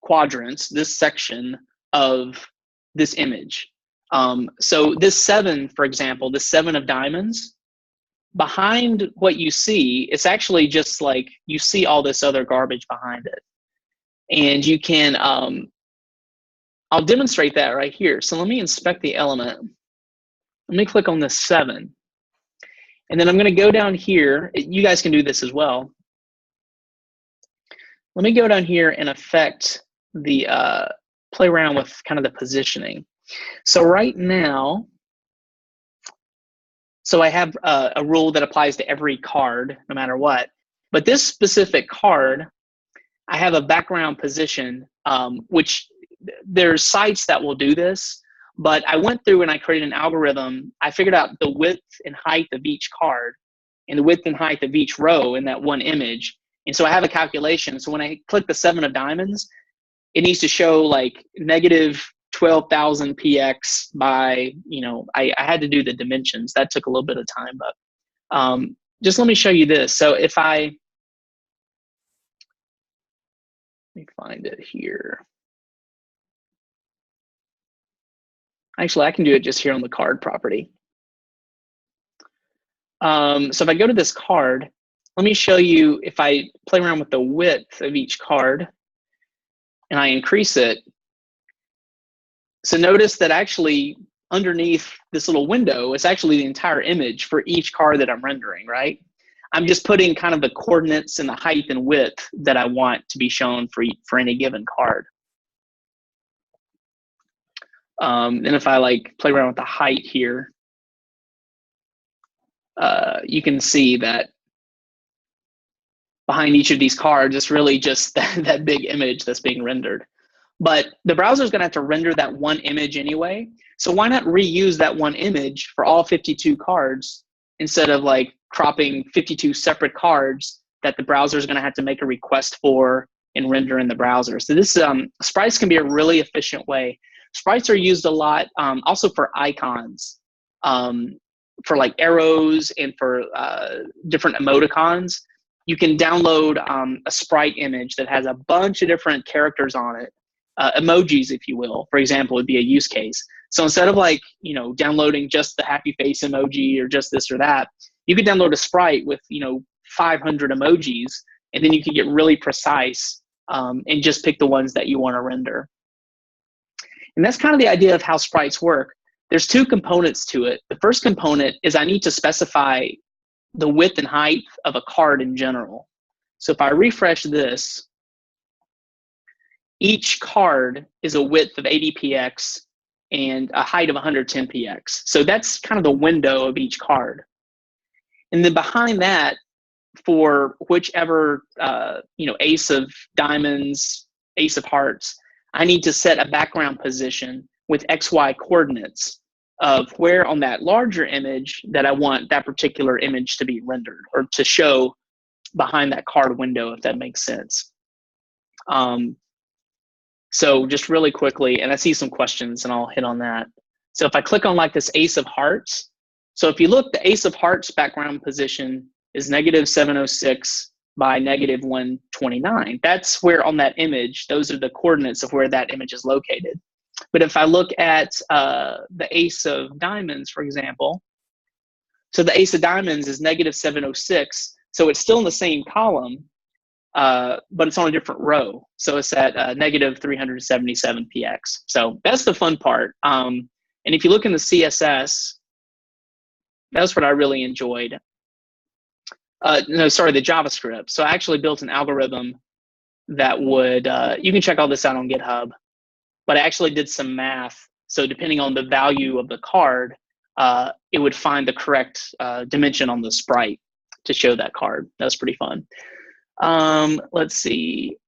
quadrant, this section of this image. So this 7, for example, this 7 of diamonds, behind what you see, it's actually just like you see all this other garbage behind it. And you can, I'll demonstrate that right here. So let me inspect the element. Let me click on this 7. And then I'm going to go down here. You guys can do this as well. Let me go down here and affect the, play around with kind of the positioning. So right now, so I have a rule that applies to every card, no matter what. But this specific card, I have a background position, which there's sites that will do this, but I went through and I created an algorithm. I figured out the width and height of each card and the width and height of each row in that one image. And so I have a calculation. So when I click the 7 of diamonds, it needs to show like negative 12,000 px by, I had to do the dimensions. That took a little bit of time, but just let me show you this. So if let me find it here. Actually, I can do it just here on the card property. So if I go to this card, let me show you if I play around with the width of each card and I increase it. So notice that actually underneath this little window is actually the entire image for each card that I'm rendering, right? I'm just putting kind of the coordinates and the height and width that I want to be shown for any given card. And if I like play around with the height here, you can see that behind each of these cards, it's really just that big image that's being rendered. But the browser is going to have to render that one image anyway. So why not reuse that one image for all 52 cards instead of like cropping 52 separate cards that the browser is going to have to make a request for and render in the browser. So this sprites can be a really efficient way. Sprites are used a lot also for icons, for like arrows and for different emoticons. You can download a sprite image that has a bunch of different characters on it, emojis, if you will, for example, would be a use case. So instead of like, downloading just the happy face emoji or just this or that, you could download a sprite with, 500 emojis, and then you can get really precise and just pick the ones that you want to render. And that's kind of the idea of how sprites work. There's two components to it. The first component is I need to specify the width and height of a card in general. So if I refresh this, each card is a width of 80px and a height of 110px. So that's kind of the window of each card. And then behind that, for whichever ace of diamonds, ace of hearts, I need to set a background position with XY coordinates of where on that larger image that I want that particular image to be rendered or to show behind that card window, if that makes sense. So just really quickly, and I see some questions and I'll hit on that. So if I click on like this ace of hearts, so if you look, the ace of hearts background position is -706 by -129. That's where on that image, those are the coordinates of where that image is located. But if I look at the ace of diamonds, for example, so the ace of diamonds is -706, so it's still in the same column, but it's on a different row. So it's at -377px. So that's the fun part. And if you look in the CSS, that's what I really enjoyed. No, sorry, the JavaScript. So I actually built an algorithm that would, you can check all this out on GitHub, but I actually did some math. So depending on the value of the card, it would find the correct dimension on the sprite to show that card. That was pretty fun. Let's see.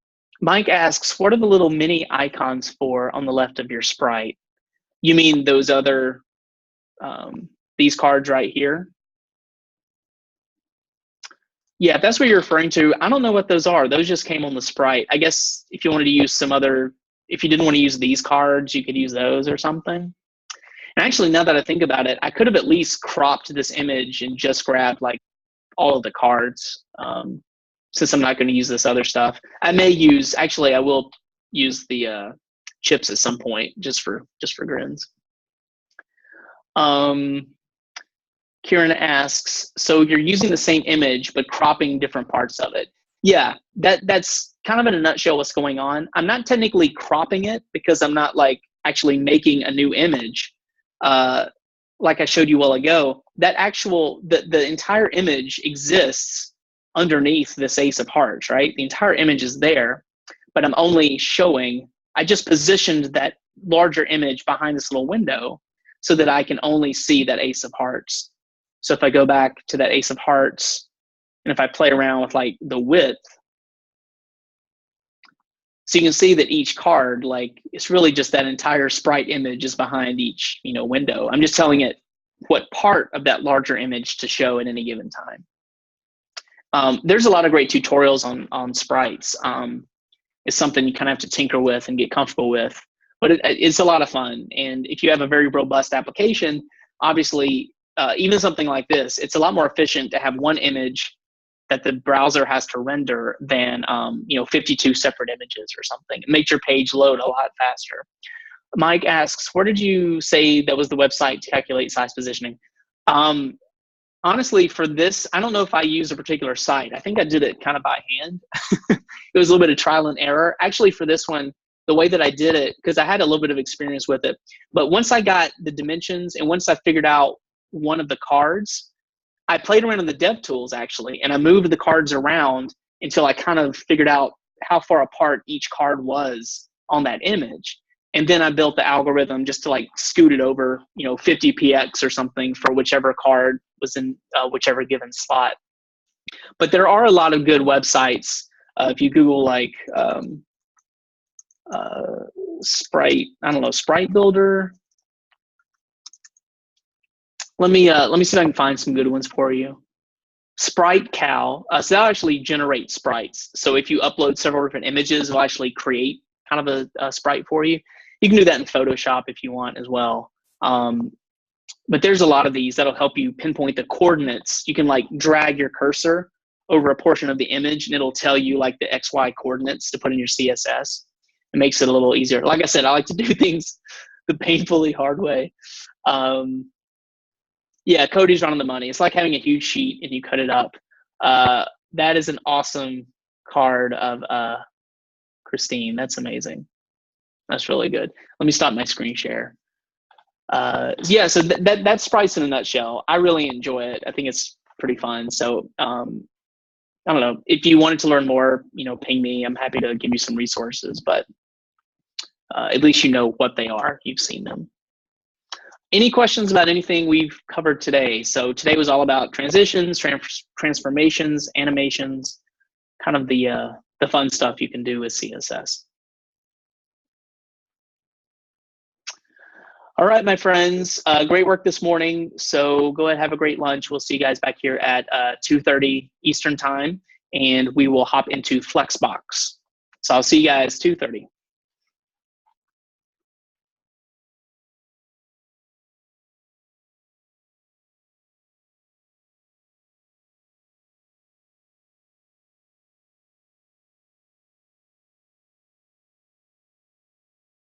Mike asks, what are the little mini icons for on the left of your sprite? You mean those other, these cards right here? Yeah, if that's what you're referring to, I don't know what those are. Those just came on the sprite. I guess if you wanted to use some other, if you didn't want to use these cards, you could use those or something. And actually, now that I think about it, I could have at least cropped this image and just grabbed like all of the cards. Since I'm not going to use this other stuff, I may use, actually, I will use the chips at some point just for grins. Kieran asks, so you're using the same image but cropping different parts of it. Yeah, that's kind of in a nutshell what's going on. I'm not technically cropping it because I'm not like actually making a new image. Like I showed you a while ago, that actual, the entire image exists underneath this ace of hearts, right? The entire image is there, but I'm only showing, I just positioned that larger image behind this little window so that I can only see that ace of hearts. So if I go back to that ace of hearts, and if I play around with like the width, so you can see that each card, like it's really just that entire sprite image is behind each, window. I'm just telling it what part of that larger image to show at any given time. There's a lot of great tutorials on sprites. It's something you kind of have to tinker with and get comfortable with, but it's a lot of fun. And if you have a very robust application, obviously, even something like this, it's a lot more efficient to have one image that the browser has to render than 52 separate images or something. It makes your page load a lot faster. Mike asks, where did you say that was the website to calculate size positioning? Honestly, for this, I don't know if I use a particular site. I think I did it kind of by hand. It was a little bit of trial and error. Actually, for this one, the way that I did it, because I had a little bit of experience with it, but once I got the dimensions and once I figured out one of the cards, I played around in the dev tools actually, and I moved the cards around until I kind of figured out how far apart each card was on that image. And then I built the algorithm just to like scoot it over, 50px or something for whichever card was in whichever given slot. But there are a lot of good websites. If you Google like, Sprite, I don't know, Sprite Builder. Let me see if I can find some good ones for you. Sprite Cow. So that'll actually generate sprites. So if you upload several different images, it'll actually create kind of a sprite for you. You can do that in Photoshop if you want as well. But there's a lot of these that'll help you pinpoint the coordinates. You can like drag your cursor over a portion of the image and it'll tell you like the XY coordinates to put in your CSS. It makes it a little easier. Like I said, I like to do things the painfully hard way. Yeah, Cody's right on the money. It's like having a huge sheet and you cut it up. That is an awesome card of Christine. That's amazing. That's really good. Let me stop my screen share. Yeah, so that's Sprites in a nutshell. I really enjoy it. I think it's pretty fun. So I don't know, if you wanted to learn more, ping me. I'm happy to give you some resources, but at least you know what they are. You've seen them. Any questions about anything we've covered today? So today was all about transitions, transformations, animations, kind of the fun stuff you can do with CSS. All right, my friends, great work this morning. So go ahead, have a great lunch. We'll see you guys back here at 2:30 Eastern time, and we will hop into Flexbox. So I'll see you guys 2:30.